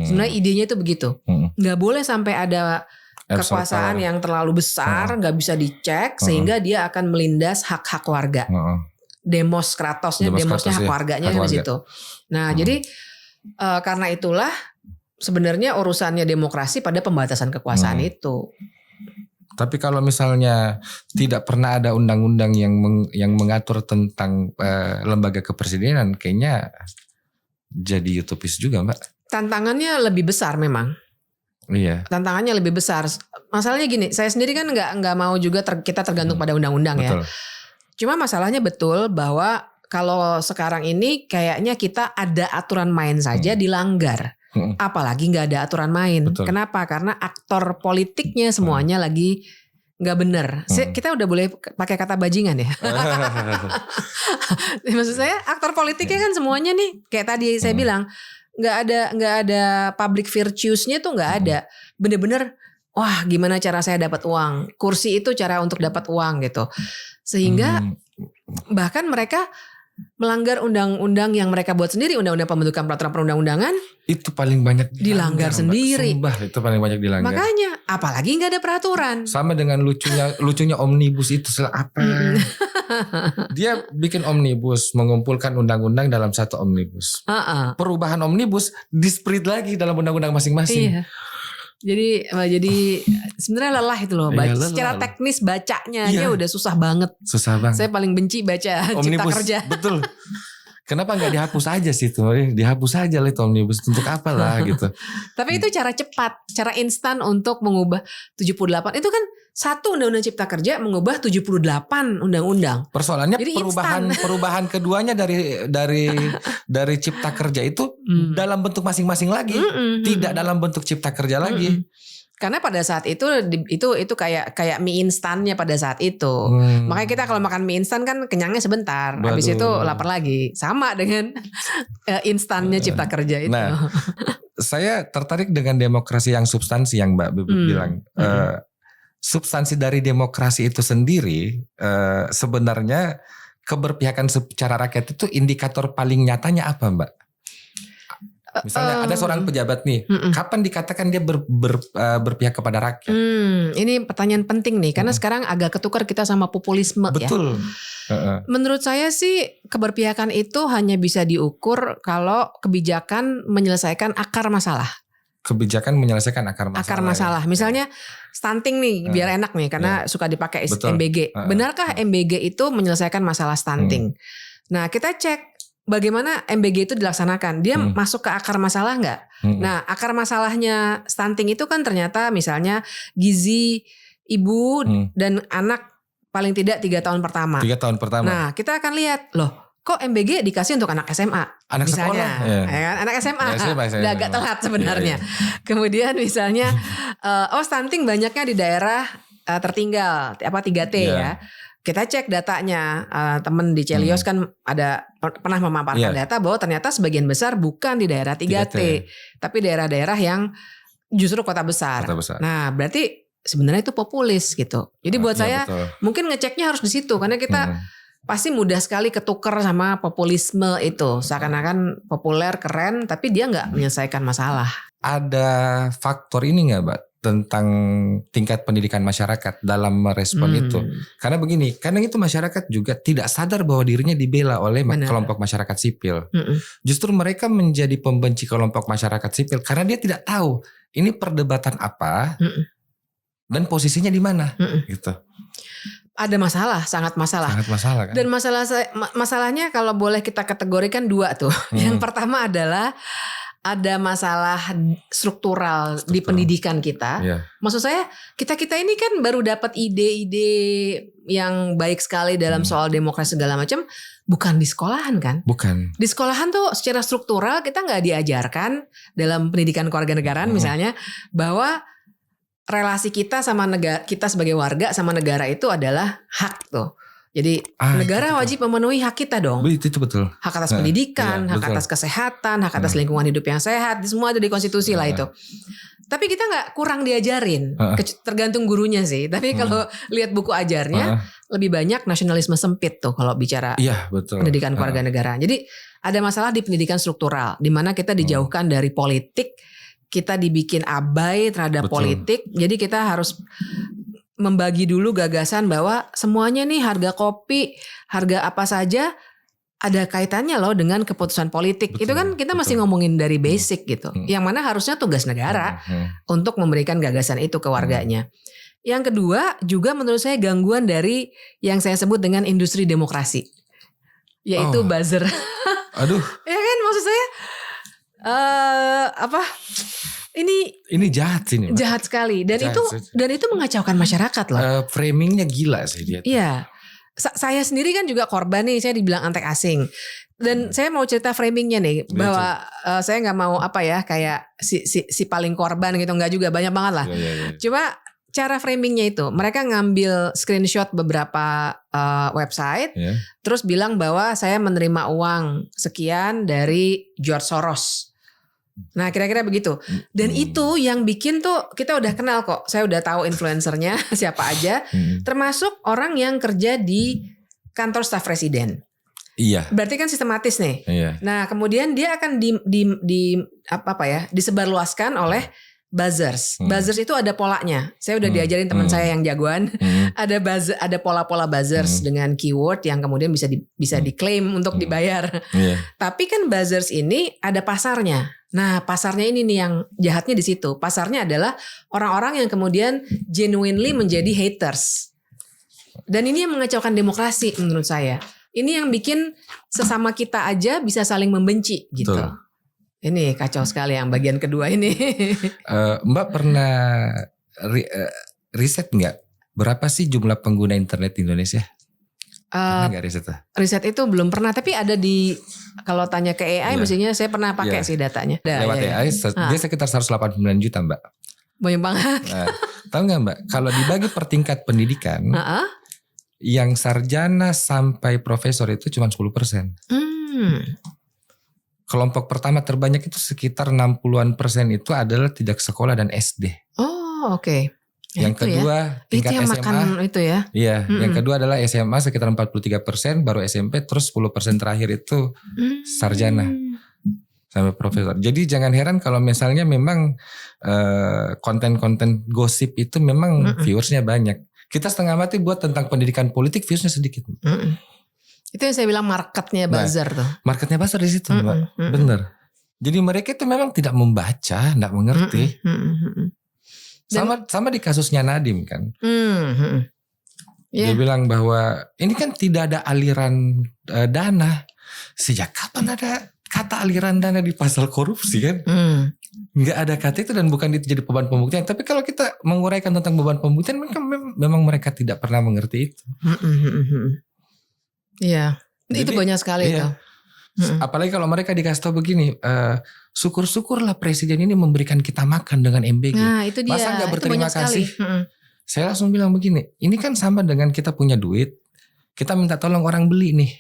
Sebenarnya idenya itu begitu. Nggak boleh sampai ada kekuasaan yang terlalu besar, nggak bisa dicek sehingga dia akan melindas hak-hak warga. Demos Kratosnya hak warganya di situ. Nah, jadi karena itulah sebenarnya urusannya demokrasi pada pembatasan kekuasaan itu. Tapi kalau misalnya tidak pernah ada undang-undang yang mengatur tentang lembaga kepresidenan, kayaknya jadi utopis juga, Mbak. Tantangannya lebih besar memang. Iya. Tantangannya lebih besar. Masalahnya gini, saya sendiri kan nggak mau juga kita tergantung pada undang-undang ya. Cuma masalahnya betul bahwa kalau sekarang ini kayaknya kita ada aturan main saja dilanggar. Apalagi nggak ada aturan main. Betul. Kenapa? Karena aktor politiknya semuanya lagi nggak bener. Kita udah boleh pakai kata bajingan ya. Maksud saya aktor politiknya kan semuanya nih kayak tadi saya bilang nggak ada public virtues-nya tuh nggak ada. Bener-bener wah gimana cara saya dapat uang. Kursi itu cara untuk dapat uang gitu. Sehingga bahkan mereka melanggar undang-undang yang mereka buat sendiri, undang-undang pembentukan peraturan perundang-undangan itu paling banyak dilanggar sendiri. Sumpah, itu paling banyak dilanggar. Makanya apalagi nggak ada peraturan. Sama dengan lucunya omnibus itu apa? Dia bikin omnibus, mengumpulkan undang-undang dalam satu omnibus. Perubahan omnibus di-spread lagi dalam undang-undang masing-masing. Iya. Jadi sebenarnya lelah itu loh. Iya, lelah. Secara teknis bacanya Iya. aja udah susah banget. Susah banget. Saya paling benci baca Cipta Omnibus, Kerja. betul. Kenapa nggak dihapus aja sih tuh? Dihapus aja lah itu omnibus, untuk apa lah gitu. Tapi itu cara cepat, cara instan untuk mengubah 78. Itu kan satu undang-undang Cipta Kerja mengubah 78 undang-undang. Persoalannya Jadi perubahan keduanya dari Cipta Kerja itu dalam bentuk masing-masing lagi, tidak dalam bentuk Cipta Kerja lagi. Karena pada saat itu kayak mie instannya pada saat itu. Makanya kita kalau makan mie instan kan kenyangnya sebentar, habis itu lapar lagi. Sama dengan instannya Cipta Kerja itu. Nah, saya tertarik dengan demokrasi yang substansi yang Mbak Bibip bilang. Substansi dari demokrasi itu sendiri sebenarnya keberpihakan secara rakyat itu indikator paling nyatanya apa, Mbak? Misalnya ada seorang pejabat nih, kapan dikatakan dia berpihak kepada rakyat? Ini pertanyaan penting nih, karena sekarang agak ketukar kita sama populisme. Betul. Ya. Menurut saya sih keberpihakan itu hanya bisa diukur kalau kebijakan menyelesaikan akar masalah. Kebijakan menyelesaikan akar masalah. Ya. Misalnya stunting nih, biar enak nih, karena suka dipakai MBG. Benarkah MBG itu menyelesaikan masalah stunting? Nah, kita cek bagaimana MBG itu dilaksanakan. Dia masuk ke akar masalah nggak? Nah, akar masalahnya stunting itu kan ternyata misalnya gizi ibu dan anak paling tidak 3 tahun pertama. 3 tahun pertama. Nah, kita akan lihat loh. Kok MBG dikasih untuk anak SMA? Anak misalnya, sekolah, ya kan? Anak SMA, udah agak telat sebenarnya. Kemudian misalnya, stunting banyaknya di daerah tertinggal, 3T ya. Kita cek datanya, temen di Celios kan ada pernah memaparkan data bahwa ternyata sebagian besar bukan di daerah 3T. Tapi daerah-daerah yang justru kota besar. Nah, berarti sebenarnya itu populis gitu. Jadi buat saya mungkin ngeceknya harus di situ, karena kita pasti mudah sekali ketukar sama populisme itu. Seakan-akan populer, keren, tapi dia nggak menyelesaikan masalah. Ada faktor ini nggak, Mbak, tentang tingkat pendidikan masyarakat dalam merespon itu? Karena begini, kadang itu masyarakat juga tidak sadar bahwa dirinya dibela oleh kelompok masyarakat sipil. Justru mereka menjadi pembenci kelompok masyarakat sipil karena dia tidak tahu ini perdebatan apa dan posisinya di mana, gitu. Ada masalah, sangat masalah. Sangat masalah kan? Dan masalahnya kalau boleh kita kategorikan 2 tuh. Yang pertama adalah ada masalah struktural di pendidikan kita. Maksud saya kita ini kan baru dapat ide-ide yang baik sekali dalam soal demokrasi segala macam, bukan di sekolahan kan? Bukan. Di sekolahan tuh secara struktural kita nggak diajarkan dalam pendidikan kewarganegaraan misalnya bahwa relasi kita sama negara, kita sebagai warga sama negara itu adalah hak tuh. Jadi negara wajib memenuhi hak kita dong. Itu betul. Hak atas pendidikan, hak atas kesehatan, hak atas lingkungan hidup yang sehat, semua ada di konstitusi lah itu. Tapi kita nggak kurang diajarin, tergantung gurunya sih. Tapi kalau lihat buku ajarnya lebih banyak nasionalisme sempit tuh kalau bicara pendidikan kewarganegaraan. Jadi ada masalah di pendidikan struktural, di mana kita dijauhkan dari politik. Kita dibikin abai terhadap politik. Jadi kita harus membagi dulu gagasan bahwa semuanya nih harga kopi, harga apa saja ada kaitannya loh dengan keputusan politik. Itu kan kita masih ngomongin dari basic gitu. Yang mana harusnya tugas negara untuk memberikan gagasan itu ke warganya. Yang kedua juga menurut saya gangguan dari yang saya sebut dengan industri demokrasi. Yaitu buzzer. Aduh. Ya kan maksud saya ini jahat sih nih. Jahat sekali dan itu mengacaukan masyarakat loh. Framingnya gila sih dia. Iya. Saya sendiri kan juga korban nih, saya dibilang antek asing. Dan saya mau cerita framingnya nih bahwa saya nggak mau kayak si paling korban gitu, nggak juga, banyak banget lah. Cuma cara framingnya itu mereka ngambil screenshot beberapa website, terus bilang bahwa saya menerima uang sekian dari George Soros. Nah kira-kira begitu. Dan itu yang bikin tuh kita udah kenal kok. Saya udah tahu influencernya siapa aja. Termasuk orang yang kerja di kantor staf presiden. Iya. Berarti kan sistematis nih. Iya. Nah kemudian dia akan disebarluaskan oleh buzzers. Buzzers itu ada polanya. Saya udah diajarin teman saya yang jagoan. Ada pola-pola buzzers dengan keyword yang kemudian bisa diklaim untuk dibayar. Tapi kan buzzers ini ada pasarnya. Nah, pasarnya ini nih yang jahatnya di situ. Pasarnya adalah orang-orang yang kemudian genuinely menjadi haters. Dan ini yang mengacaukan demokrasi menurut saya. Ini yang bikin sesama kita aja bisa saling membenci gitu. Betul. Ini kacau sekali yang bagian kedua ini. Mbak pernah riset nggak? Berapa sih jumlah pengguna internet di Indonesia? Pernah nggak riset? Riset itu belum pernah, tapi ada kalau tanya ke AI, mestinya saya pernah pakai sih datanya. Lewat AI, dia sekitar 189 juta Mbak. Banyak banget. Nah, tahu nggak Mbak? Kalau dibagi per tingkat pendidikan, yang sarjana sampai profesor itu cuma 10%. Kelompok pertama terbanyak itu sekitar 60% itu adalah tidak sekolah dan SD. Oh, oke. Yang kedua tingkat itu yang SMA. Makan itu ya. Iya, yang kedua adalah SMA sekitar 43%, baru SMP, terus 10% terakhir itu sarjana sampai profesor. Jadi jangan heran kalau misalnya memang konten-konten gosip itu memang viewersnya banyak. Kita setengah mati buat tentang pendidikan politik, viewersnya sedikit. Itu yang saya bilang marketnya buzzer tuh. Marketnya buzzer di situ, Mbak. Bener. Jadi mereka itu memang tidak membaca, tidak mengerti. Sama di kasusnya Nadiem kan. Dia bilang bahwa ini kan tidak ada aliran dana. Sejak kapan ada kata aliran dana di pasal korupsi kan? Nggak ada kata itu dan bukan itu jadi beban pembuktian. Tapi kalau kita menguraikan tentang beban pembuktian, memang mereka tidak pernah mengerti itu. Iya, itu banyak sekali itu. Apalagi kalau mereka dikasih tahu begini, syukur-syukurlah presiden ini memberikan kita makan dengan MBG. Nah, itu dia. Masa nggak berterima kasih? Saya langsung bilang begini, ini kan sama dengan kita punya duit, kita minta tolong orang beli nih.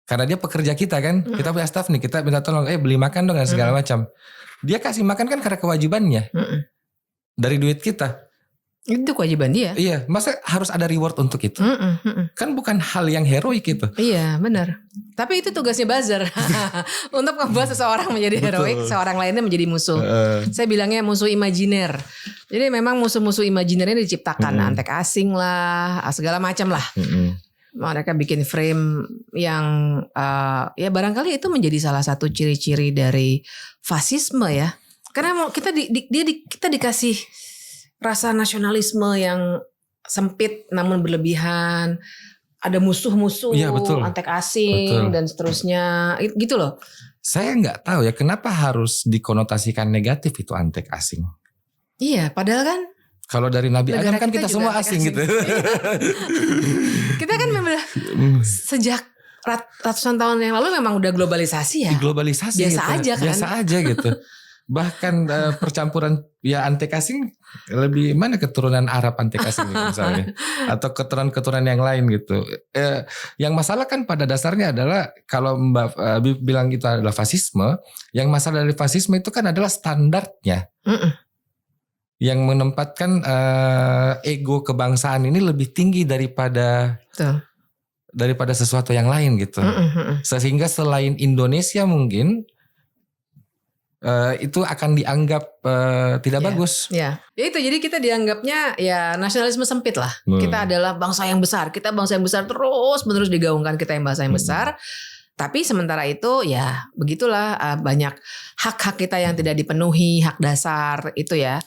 Karena dia pekerja kita kan, kita punya staff nih, kita minta tolong, beli makan dong dan segala macam. Dia kasih makan kan karena kewajibannya dari duit kita. Itu kewajiban dia. Iya, masa harus ada reward untuk itu? Kan bukan hal yang heroik itu. Iya, benar. Tapi itu tugasnya buzzer. Untuk membuat seseorang menjadi heroik, seorang lainnya menjadi musuh. Saya bilangnya musuh imajiner. Jadi memang musuh-musuh imajinernya diciptakan. Antek asing lah, segala macam lah. Mereka bikin frame yang ya barangkali itu menjadi salah satu ciri-ciri dari fasisme ya. Karena kita dikasih rasa nasionalisme yang sempit namun berlebihan, ada musuh-musuh, antek asing dan seterusnya, gitu loh. Saya nggak tahu ya kenapa harus dikonotasikan negatif itu antek asing. Iya, padahal kan kalau dari Nabi Adam kan kita semua asing gitu. Kita kan memang sejak ratusan tahun yang lalu memang udah globalisasi ya. Globalisasi biasa gitu. Aja kan. Biasa aja gitu. Bahkan percampuran ya antek asing lebih mana keturunan Arab antek asing misalnya atau keturunan yang lain gitu. Yang masalah kan pada dasarnya adalah kalau Mbak bilang itu adalah fasisme, yang masalah dari fasisme itu kan adalah standarnya. Yang menempatkan ego kebangsaan ini lebih tinggi daripada sesuatu yang lain gitu. Sehingga selain Indonesia mungkin itu akan dianggap tidak bagus. Ya itu jadi kita dianggapnya ya nasionalisme sempit lah. Kita adalah bangsa yang besar. Kita bangsa yang besar terus menerus digaungkan kita yang bangsa yang besar. Tapi sementara itu ya begitulah banyak hak-hak kita yang tidak dipenuhi, hak dasar itu ya.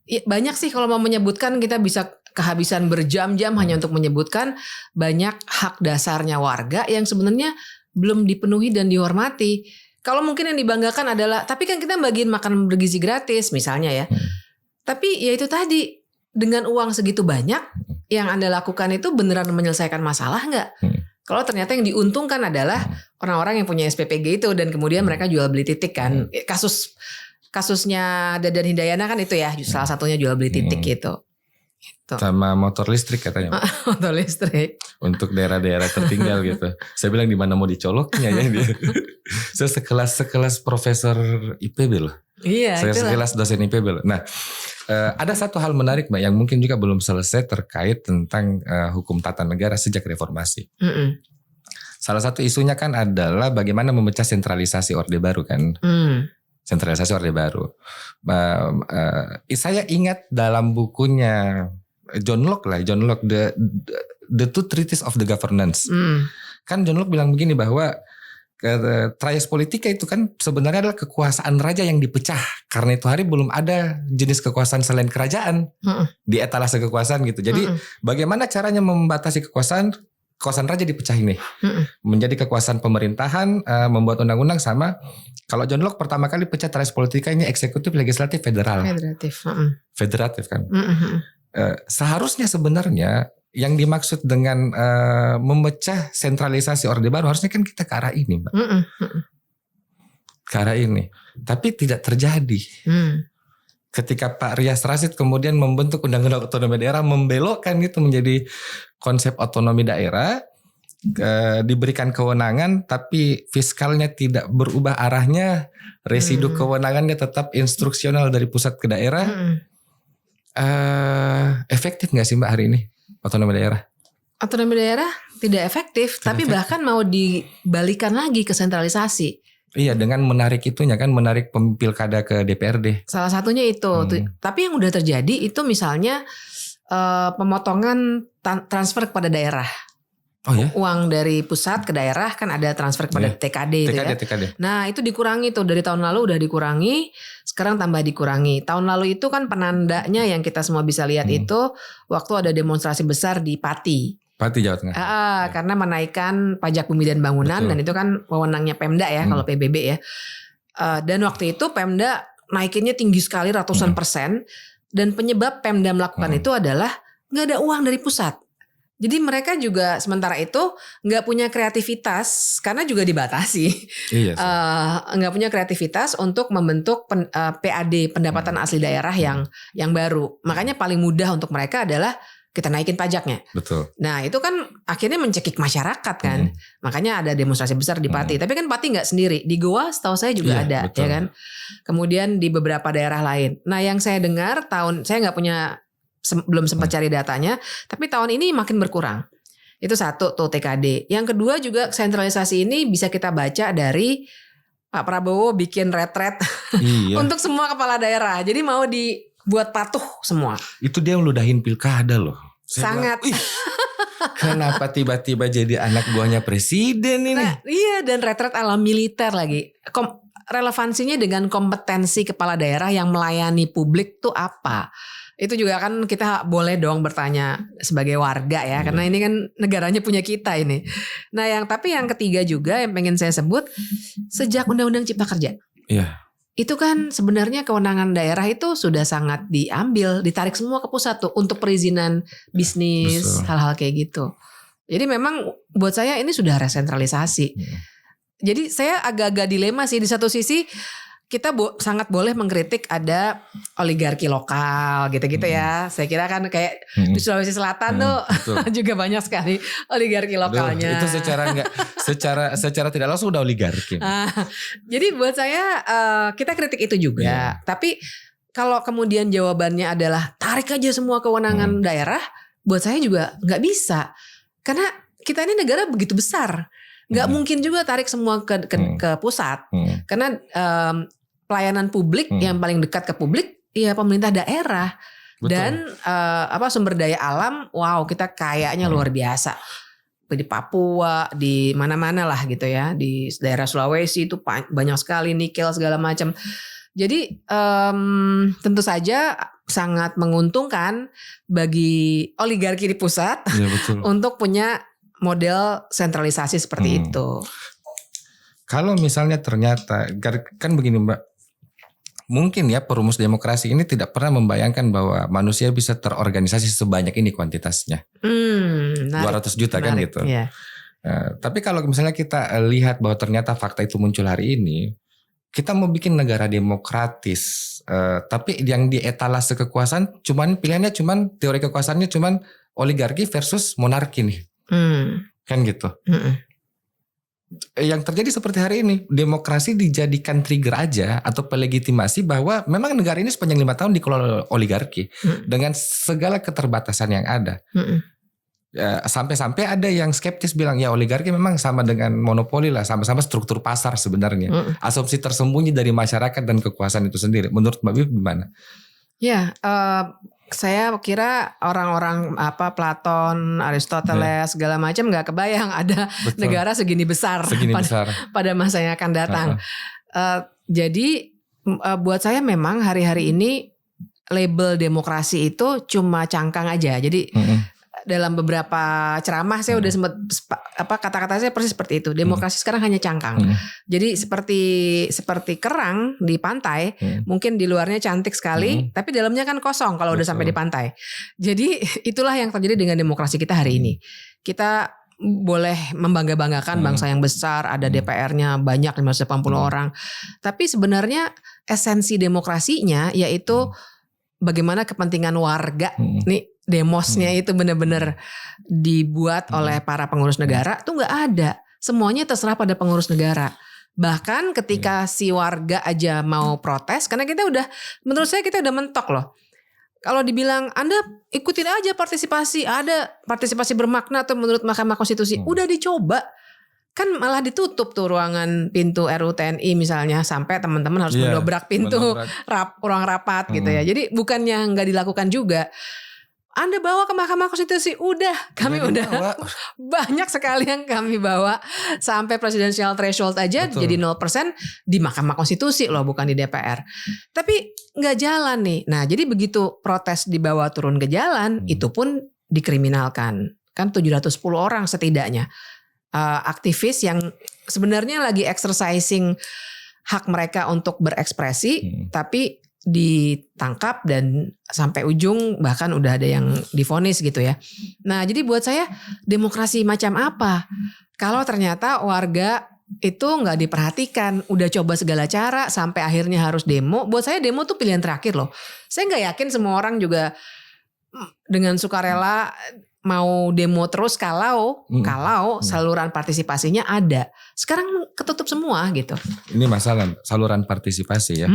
Banyak sih kalau mau menyebutkan kita bisa kehabisan berjam-jam hanya untuk menyebutkan banyak hak dasarnya warga yang sebenarnya belum dipenuhi dan dihormati. Kalau mungkin yang dibanggakan adalah, tapi kan kita bagiin makan bergizi gratis misalnya ya. Tapi ya itu tadi, dengan uang segitu banyak, yang Anda lakukan itu beneran menyelesaikan masalah nggak? Kalau ternyata yang diuntungkan adalah orang-orang yang punya SPPG itu dan kemudian mereka jual beli titik kan. Kasusnya Dadan Hidayana kan itu ya, salah satunya jual beli titik gitu. Sama motor listrik katanya. Motor listrik. Untuk daerah-daerah tertinggal gitu. Saya bilang di mana mau dicoloknya ya dia. Saya sekelas profesor IPB loh. Iya. Saya sekelas dosen IPB loh. Nah, ada satu hal menarik Mbak yang mungkin juga belum selesai terkait tentang hukum tata negara sejak reformasi. Salah satu isunya kan adalah bagaimana memecah sentralisasi Orde Baru kan. Sentralisasi Orde Baru. Saya ingat dalam bukunya John Locke The Two Treatises of the Governance. Kan John Locke bilang begini bahwa trias politika itu kan sebenarnya adalah kekuasaan raja yang dipecah. Karena itu hari belum ada jenis kekuasaan selain kerajaan di etalase kekuasaan gitu. Jadi bagaimana caranya membatasi kekuasaan raja dipecah ini menjadi kekuasaan pemerintahan, membuat undang-undang sama. Kalau John Locke pertama kali pecah trias politika ini eksekutif, legislatif, federal. Federatif kan. Seharusnya sebenarnya yang dimaksud dengan memecah sentralisasi Orde Baru harusnya kan kita ke arah ini, Mbak. Ke arah ini. Tapi tidak terjadi. Ketika Pak Rias Rasyid kemudian membentuk Undang-Undang Otonomi Daerah, membelokkan itu menjadi konsep otonomi daerah, diberikan kewenangan tapi fiskalnya tidak berubah arahnya, residu kewenangannya tetap instruksional dari pusat ke daerah. Efektif gak sih Mbak hari ini otonomi daerah? Otonomi daerah tidak efektif, tapi bahkan mau dibalikan lagi ke sentralisasi. Iya, dengan menarik itunya kan, menarik pilkada ke DPRD. Salah satunya itu. Tapi yang udah terjadi itu misalnya pemotongan transfer kepada daerah. Oh ya? Uang dari pusat ke daerah kan ada transfer kepada TKD itu ya. TKD. Nah itu dikurangi tuh, dari tahun lalu udah dikurangi, sekarang tambah dikurangi. Tahun lalu itu kan penandanya yang kita semua bisa lihat itu waktu ada demonstrasi besar di Pati Jawa Tengah. Karena menaikkan pajak bumi dan bangunan. Betul. Dan itu kan wewenangnya Pemda ya, kalau PBB ya. Dan waktu itu Pemda naikinnya tinggi sekali, ratusan persen. Dan penyebab Pemda melakukan itu adalah nggak ada uang dari pusat. Jadi mereka juga sementara itu nggak punya kreativitas karena juga dibatasi. Iya, nggak punya kreativitas untuk membentuk PAD, pendapatan asli daerah yang baru. Makanya paling mudah untuk mereka adalah kita naikin pajaknya. Betul. Nah itu kan akhirnya mencekik masyarakat kan. Makanya ada demonstrasi besar di Pati. Tapi kan Pati nggak sendiri. Di Goa setahu saya juga ada, betul. Ya kan. Kemudian di beberapa daerah lain. Nah yang saya dengar saya nggak punya, belum sempat cari datanya, tapi tahun ini makin berkurang. Itu satu tuh TKD. Yang kedua juga sentralisasi ini bisa kita baca dari Pak Prabowo bikin retret untuk semua kepala daerah. Jadi mau dibuat patuh semua. Itu dia meludahin pilkada loh. Sangat. Kenapa tiba-tiba jadi anak buahnya presiden ini? Nah, iya, dan retret ala militer lagi. Relevansinya dengan kompetensi kepala daerah yang melayani publik tuh apa? Itu juga kan kita boleh dong bertanya sebagai warga ya, karena ini kan negaranya punya kita ini. Nah tapi yang ketiga juga yang pengen saya sebut, sejak Undang-Undang Cipta Kerja, itu kan sebenarnya kewenangan daerah itu sudah sangat diambil, ditarik semua ke pusat tuh untuk perizinan bisnis, hal-hal kayak gitu. Jadi memang buat saya ini sudah resentralisasi. Jadi saya agak-agak dilema sih, di satu sisi kita sangat boleh mengkritik ada oligarki lokal gitu-gitu ya. Saya kira kan kayak di Sulawesi Selatan tuh juga banyak sekali oligarki lokalnya. Itu secara tidak langsung udah oligarki. Jadi buat saya kita kritik itu juga. Tapi kalau kemudian jawabannya adalah tarik aja semua kewenangan daerah, buat saya juga nggak bisa. Karena kita ini negara begitu besar. Nggak mungkin juga tarik semua ke pusat. Karena pelayanan publik yang paling dekat ke publik ya pemerintah daerah. Betul. Dan sumber daya alam, wow kita kayaknya luar biasa. Di Papua, di mana-mana lah gitu ya, di daerah Sulawesi itu banyak sekali nikel segala macam. Jadi tentu saja sangat menguntungkan bagi oligarki di pusat untuk punya model sentralisasi seperti itu. Kalau misalnya ternyata kan begini Mbak, mungkin ya perumus demokrasi ini tidak pernah membayangkan bahwa manusia bisa terorganisasi sebanyak ini kuantitasnya. 200 juta kan gitu. Yeah. Tapi kalau misalnya kita lihat bahwa ternyata fakta itu muncul hari ini, kita mau bikin negara demokratis, tapi yang di etalase kekuasaan pilihannya teori kekuasaannya cuman oligarki versus monarki nih. Kan gitu. Yang terjadi seperti hari ini, demokrasi dijadikan trigger aja atau pelegitimasi bahwa memang negara ini sepanjang 5 tahun dikelola oligarki dengan segala keterbatasan yang ada. Sampai-sampai ada yang skeptis bilang ya oligarki memang sama dengan monopoli lah, sama-sama struktur pasar sebenarnya. Asumsi tersembunyi dari masyarakat dan kekuasaan itu sendiri. Menurut Mbak Bibi gimana? Ya, saya kira orang-orang Platon, Aristoteles segala macam nggak kebayang ada negara segini besar, pada masa yang akan datang. Jadi buat saya memang hari-hari ini label demokrasi itu cuma cangkang aja. Jadi dalam beberapa ceramah saya udah sempat kata-kata saya persis seperti itu. Demokrasi sekarang hanya cangkang. Jadi seperti kerang di pantai, mungkin di luarnya cantik sekali, tapi dalamnya kan kosong kalau udah sampai di pantai. Jadi itulah yang terjadi dengan demokrasi kita hari ini. Kita boleh membangga-banggakan bangsa yang besar, ada DPR-nya banyak 580 orang. Tapi sebenarnya esensi demokrasinya yaitu bagaimana kepentingan warga nih, demosnya itu benar-benar dibuat oleh para pengurus negara tuh nggak ada. Semuanya terserah pada pengurus negara. Bahkan ketika si warga aja mau protes, karena menurut saya kita udah mentok loh. Kalau dibilang Anda ikutin aja partisipasi, ada partisipasi bermakna tuh menurut Mahkamah Konstitusi, udah dicoba. Kan malah ditutup tuh ruangan pintu RUU TNI misalnya, sampai teman-teman harus mendobrak pintu ruang rapat gitu ya. Jadi bukannya nggak dilakukan juga. Anda bawa ke Mahkamah Konstitusi, kami udah banyak sekali yang kami bawa sampai presidensial threshold aja jadi 0% di Mahkamah Konstitusi loh, bukan di DPR. Tapi nggak jalan nih. Nah, jadi begitu protes dibawa turun ke jalan, itu pun dikriminalkan. Kan 710 orang setidaknya aktivis yang sebenarnya lagi exercising hak mereka untuk berekspresi, tapi ditangkap dan sampai ujung bahkan udah ada yang divonis gitu ya. Nah, jadi buat saya demokrasi macam apa kalau ternyata warga itu nggak diperhatikan, udah coba segala cara sampai akhirnya harus demo. Buat saya demo tuh pilihan terakhir loh. Saya nggak yakin semua orang juga dengan sukarela mau demo terus kalau saluran partisipasinya ada. Sekarang ketutup semua gitu. Ini masalah saluran partisipasi ya.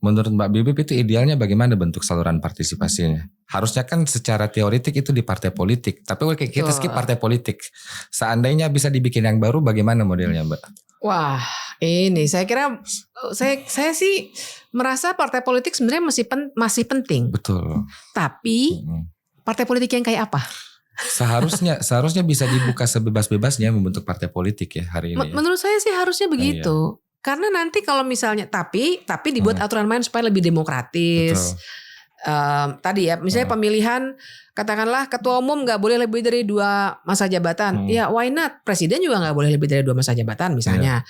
Menurut Mbak Bibi itu idealnya bagaimana bentuk saluran partisipasinya? Harusnya kan secara teoritik itu di partai politik. Tapi kita skip partai politik. Seandainya bisa dibikin yang baru, bagaimana modelnya Mbak? Wah, ini saya kira saya sih merasa partai politik sebenarnya masih penting. Betul. Tapi partai politik yang kayak apa? Seharusnya bisa dibuka sebebas-bebasnya membentuk partai politik ya hari ini. Menurut saya sih harusnya begitu. Karena nanti kalau misalnya tapi dibuat aturan main supaya lebih demokratis. Tadi ya, misalnya pemilihan, katakanlah ketua umum nggak boleh lebih dari 2 masa jabatan. Ya why not? Presiden juga nggak boleh lebih dari 2 masa jabatan misalnya.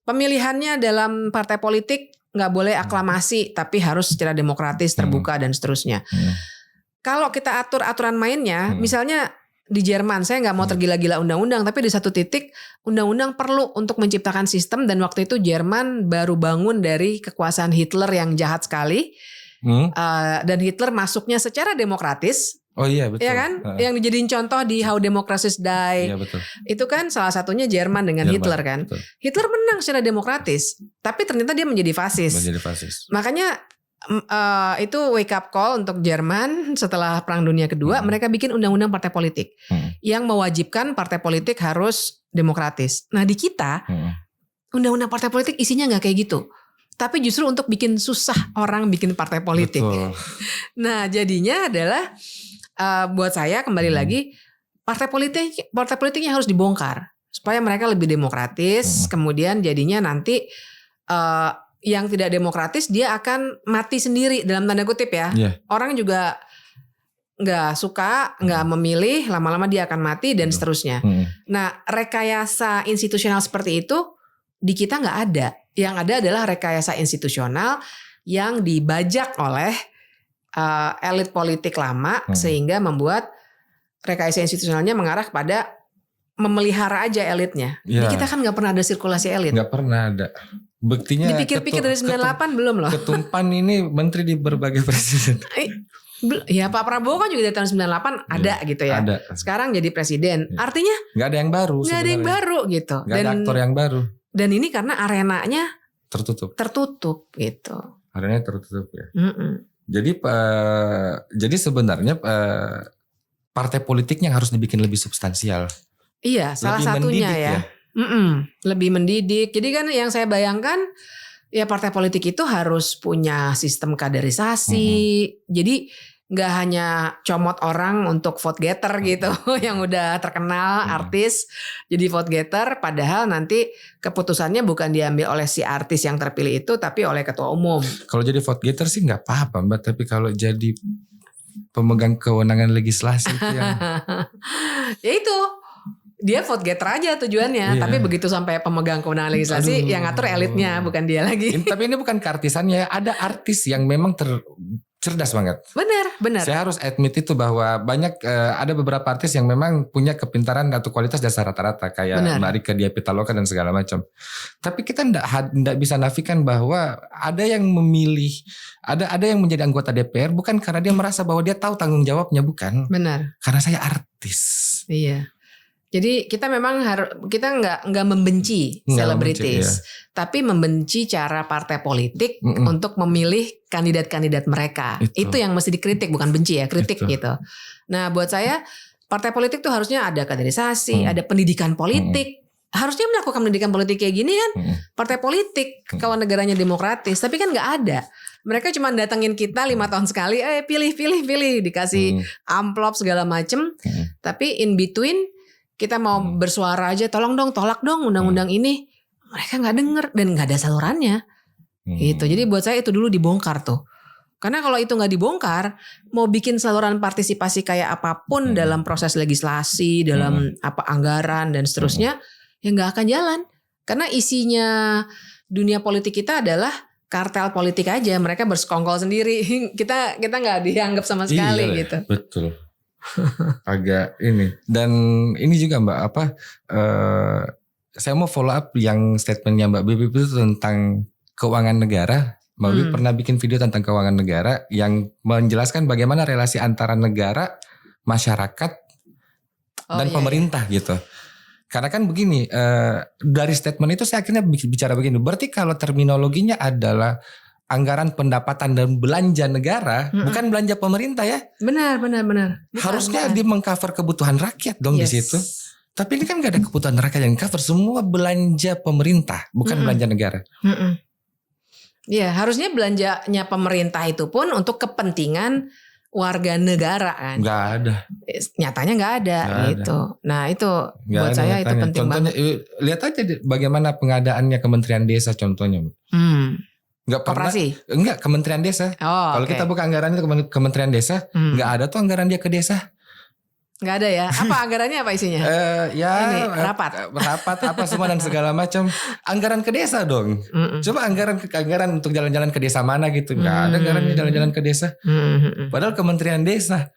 Pemilihannya dalam partai politik nggak boleh aklamasi, tapi harus secara demokratis, terbuka dan seterusnya. Kalau kita atur aturan mainnya, misalnya di Jerman, saya nggak mau tergila-gila undang-undang, tapi di satu titik undang-undang perlu untuk menciptakan sistem, dan waktu itu Jerman baru bangun dari kekuasaan Hitler yang jahat sekali, dan Hitler masuknya secara demokratis. Oh iya betul. Ya kan, yang dijadiin contoh di How Democracies Die. Iya, betul. Itu kan salah satunya Jerman dengan Hitler kan. Betul. Hitler menang secara demokratis, tapi ternyata dia menjadi fasis. Makanya itu wake up call untuk Jerman setelah Perang Dunia Kedua. Mereka bikin undang-undang partai politik yang mewajibkan partai politik harus demokratis. Nah di kita undang-undang partai politik isinya nggak kayak gitu, tapi justru untuk bikin susah orang bikin partai politik. Nah jadinya adalah buat saya kembali lagi partai politiknya harus dibongkar supaya mereka lebih demokratis. Kemudian jadinya nanti yang tidak demokratis dia akan mati sendiri dalam tanda kutip ya. Orang juga nggak suka, nggak memilih, lama-lama dia akan mati dan seterusnya. Nah rekayasa institusional seperti itu di kita nggak ada. Yang ada adalah rekayasa institusional yang dibajak oleh elit politik lama sehingga membuat rekayasa institusionalnya mengarah kepada memelihara aja elitnya. Di kita kan nggak pernah ada sirkulasi elit. Nggak pernah ada. Buktinya dipikir-pikir dari 98 belum loh. Ketumpan ini menteri di berbagai presiden. Ya Pak Prabowo kan juga dari tahun 98 ada gitu ya. Ada. Sekarang jadi presiden. Artinya nggak ada yang baru. Nggak ada yang baru gitu. Nggak ada aktor yang baru. Dan ini karena arenanya tertutup gitu. Arenanya tertutup ya. Jadi sebenarnya partai politiknya harus dibikin lebih substansial. Iya, salah Lebih satunya mendidik ya. Lebih mendidik. Jadi kan yang saya bayangkan ya partai politik itu harus punya sistem kaderisasi. Jadi nggak hanya comot orang untuk vote getter gitu yang udah terkenal artis jadi vote getter, padahal nanti keputusannya bukan diambil oleh si artis yang terpilih itu tapi oleh ketua umum. Kalau jadi vote getter sih nggak apa-apa Mbak, tapi kalau jadi pemegang kewenangan legislasi itu yang ya itu dia vote getter aja tujuannya, tapi begitu sampai pemegang kewenangan legislasi yang ngatur elitnya bukan dia lagi. Tapi ini bukan keartisannya, ada artis yang memang cerdas banget. Benar. Saya harus admit itu bahwa banyak ada beberapa artis yang memang punya kepintaran atau kualitas dasar rata-rata kayak Mbak Rieke Diah Pitaloka dan segala macam. Tapi kita tidak bisa nafikan bahwa ada yang memilih, ada yang menjadi anggota DPR bukan karena dia merasa bahwa dia tahu tanggung jawabnya, bukan. Benar. Karena saya artis. Iya. Jadi kita memang kita nggak membenci selebritis, tapi membenci cara partai politik untuk memilih kandidat-kandidat mereka. Itu yang mesti dikritik, bukan benci ya, kritik gitu. Nah, buat saya partai politik tuh harusnya ada kaderisasi, ada pendidikan politik. Harusnya melakukan pendidikan politik kayak gini kan, partai politik kalau negaranya demokratis, tapi kan nggak ada. Mereka cuma datengin kita 5 tahun sekali, pilih, dikasih amplop segala macem. Tapi in between kita mau bersuara aja, tolong dong, tolak dong undang-undang ini. Mereka nggak denger dan nggak ada salurannya. Gitu. Jadi buat saya itu dulu dibongkar tuh. Karena kalau itu nggak dibongkar, mau bikin saluran partisipasi kayak apapun dalam proses legislasi, dalam anggaran dan seterusnya, ya nggak akan jalan. Karena isinya dunia politik kita adalah kartel politik aja. Mereka bersekongkol sendiri. Kita nggak dianggap sama sekali gitu. Betul. Agak ini, dan ini juga Mbak saya mau follow up yang statementnya Mbak Bibip itu tentang keuangan negara. Mbak Bibip pernah bikin video tentang keuangan negara yang menjelaskan bagaimana relasi antara negara, masyarakat dan pemerintah gitu. Karena kan begini, dari statement itu saya akhirnya bicara begini, berarti kalau terminologinya adalah anggaran pendapatan dan belanja negara, bukan belanja pemerintah ya. Benar. Harusnya dia mengcover kebutuhan rakyat dong di situ. Tapi ini kan gak ada kebutuhan rakyat yang cover, semua belanja pemerintah, bukan belanja negara. Iya, harusnya belanjanya pemerintah itu pun untuk kepentingan warga negara kan. Gak ada. Nyatanya gak ada gitu. Nah itu gak buat saya itu penting contohnya, banget. Lihat aja bagaimana pengadaannya Kementerian Desa contohnya. Nggak pernah, enggak Kementerian Desa. Kalau kita buka anggarannya Kementerian Desa, nggak ada tuh anggaran dia ke desa. Nggak ada ya? Apa anggarannya apa isinya? Ini, rapat apa semua dan segala macam. Anggaran ke desa dong. Coba anggaran untuk jalan-jalan ke desa mana gitu? Nggak ada anggaran jalan-jalan ke desa. Padahal Kementerian Desa.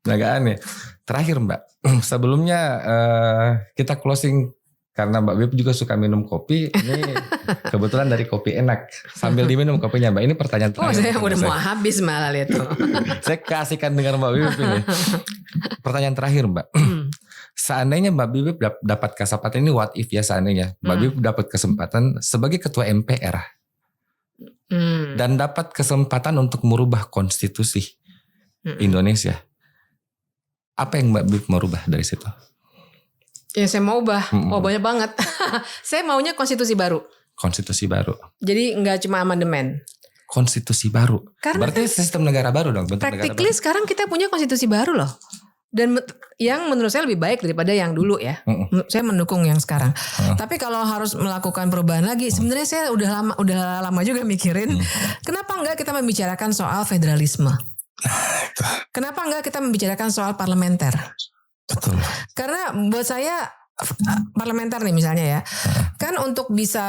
Agak aneh. Terakhir Mbak, sebelumnya kita closing. Karena Mbak Bib juga suka minum kopi, ini kebetulan dari Kopi Enak. Sambil diminum kopinya Mbak, ini pertanyaan terakhir. Saya udah mau habis malah lihat tuh. Saya kasihkan dengan Mbak Bib ini. Pertanyaan terakhir Mbak. Seandainya Mbak Bib dapat kesempatan, ini what if ya seandainya. Mbak Bib dapat kesempatan sebagai ketua MPR. Dan dapat kesempatan untuk merubah konstitusi Indonesia. Apa yang Mbak Bib mau rubah dari situ? Ya saya mau ubah, banyak banget. Saya maunya konstitusi baru. Konstitusi baru. Jadi nggak cuma amandemen. Konstitusi baru. Karena berarti sistem negara baru dong. Practically sekarang kita punya konstitusi baru loh. Dan yang menurut saya lebih baik daripada yang dulu ya. Saya mendukung yang sekarang. Tapi kalau harus melakukan perubahan lagi, sebenarnya saya udah lama juga mikirin. Kenapa enggak kita membicarakan soal federalisme? Kenapa enggak kita membicarakan soal parlementer? Betul. Karena buat saya parlementer nih misalnya ya, kan untuk bisa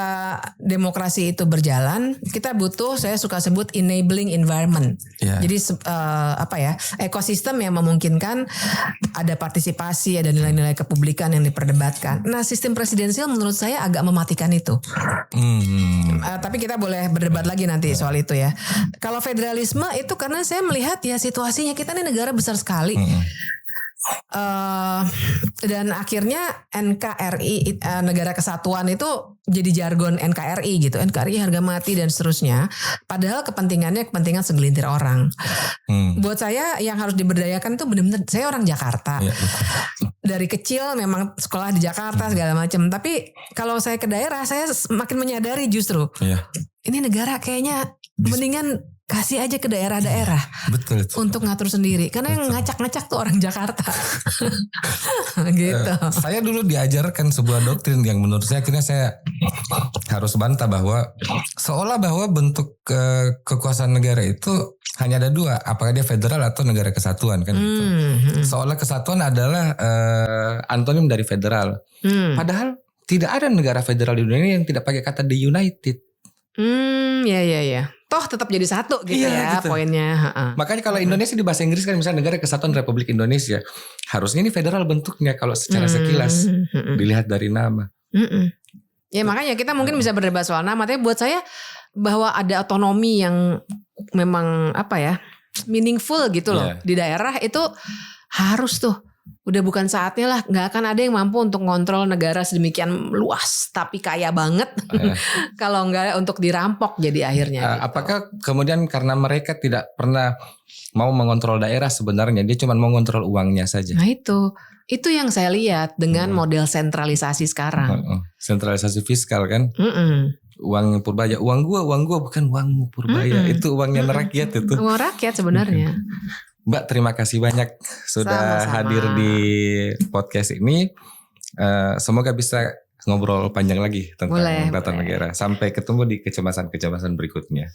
demokrasi itu berjalan, kita butuh, saya suka sebut enabling environment. Jadi ekosistem yang memungkinkan ada partisipasi, ada nilai-nilai kepublikan yang diperdebatkan. Nah, sistem presidensial menurut saya agak mematikan itu. Tapi kita boleh berdebat lagi nanti soal itu ya. Kalau federalisme itu karena saya melihat ya situasinya kita ini negara besar sekali. Dan akhirnya NKRI Negara Kesatuan itu jadi jargon NKRI gitu. NKRI harga mati dan seterusnya. Padahal kepentingannya kepentingan segelintir orang. Buat saya yang harus diberdayakan tuh benar-benar, saya orang Jakarta. Ya, dari kecil memang sekolah di Jakarta segala macam. Tapi kalau saya ke daerah, saya makin menyadari justru ini negara kayaknya mendingan kasih aja ke daerah-daerah. Betul. Untuk ngatur sendiri. Karena yang ngacak-ngacak tuh orang Jakarta. Gitu. Saya dulu diajarkan sebuah doktrin yang menurut saya akhirnya saya harus bantah bahwa seolah bahwa bentuk kekuasaan negara itu hanya ada dua, apakah dia federal atau negara kesatuan kan gitu. Seolah kesatuan adalah antonim dari federal. Padahal tidak ada negara federal di dunia yang tidak pakai kata the United. Ya. Toh tetap jadi satu gitu gitu. Poinnya. Makanya kalau Indonesia di bahasa Inggris kan misalnya Negara Kesatuan Republik Indonesia, harusnya ini federal bentuknya kalau secara sekilas dilihat dari nama. Ya makanya kita mungkin bisa berdebat soal nama, tapi buat saya bahwa ada otonomi yang memang meaningful gitu loh di daerah itu harus tuh. Udah bukan saatnya lah, nggak akan ada yang mampu untuk ngontrol negara sedemikian luas tapi kaya banget kalau nggak untuk dirampok jadi akhirnya. Gitu. Apakah kemudian karena mereka tidak pernah mau mengontrol daerah sebenarnya, dia cuma mau mengontrol uangnya saja. Nah itu yang saya lihat dengan model sentralisasi sekarang. Sentralisasi fiskal kan. Uang Purbaya, uang gua bukan uangmu Purbaya, itu uangnya rakyat itu. Uang rakyat sebenarnya. Mbak, terima kasih banyak sudah hadir di podcast ini. Semoga bisa ngobrol panjang lagi tentang tata negara. Sampai ketemu di kecemasan-kecemasan berikutnya.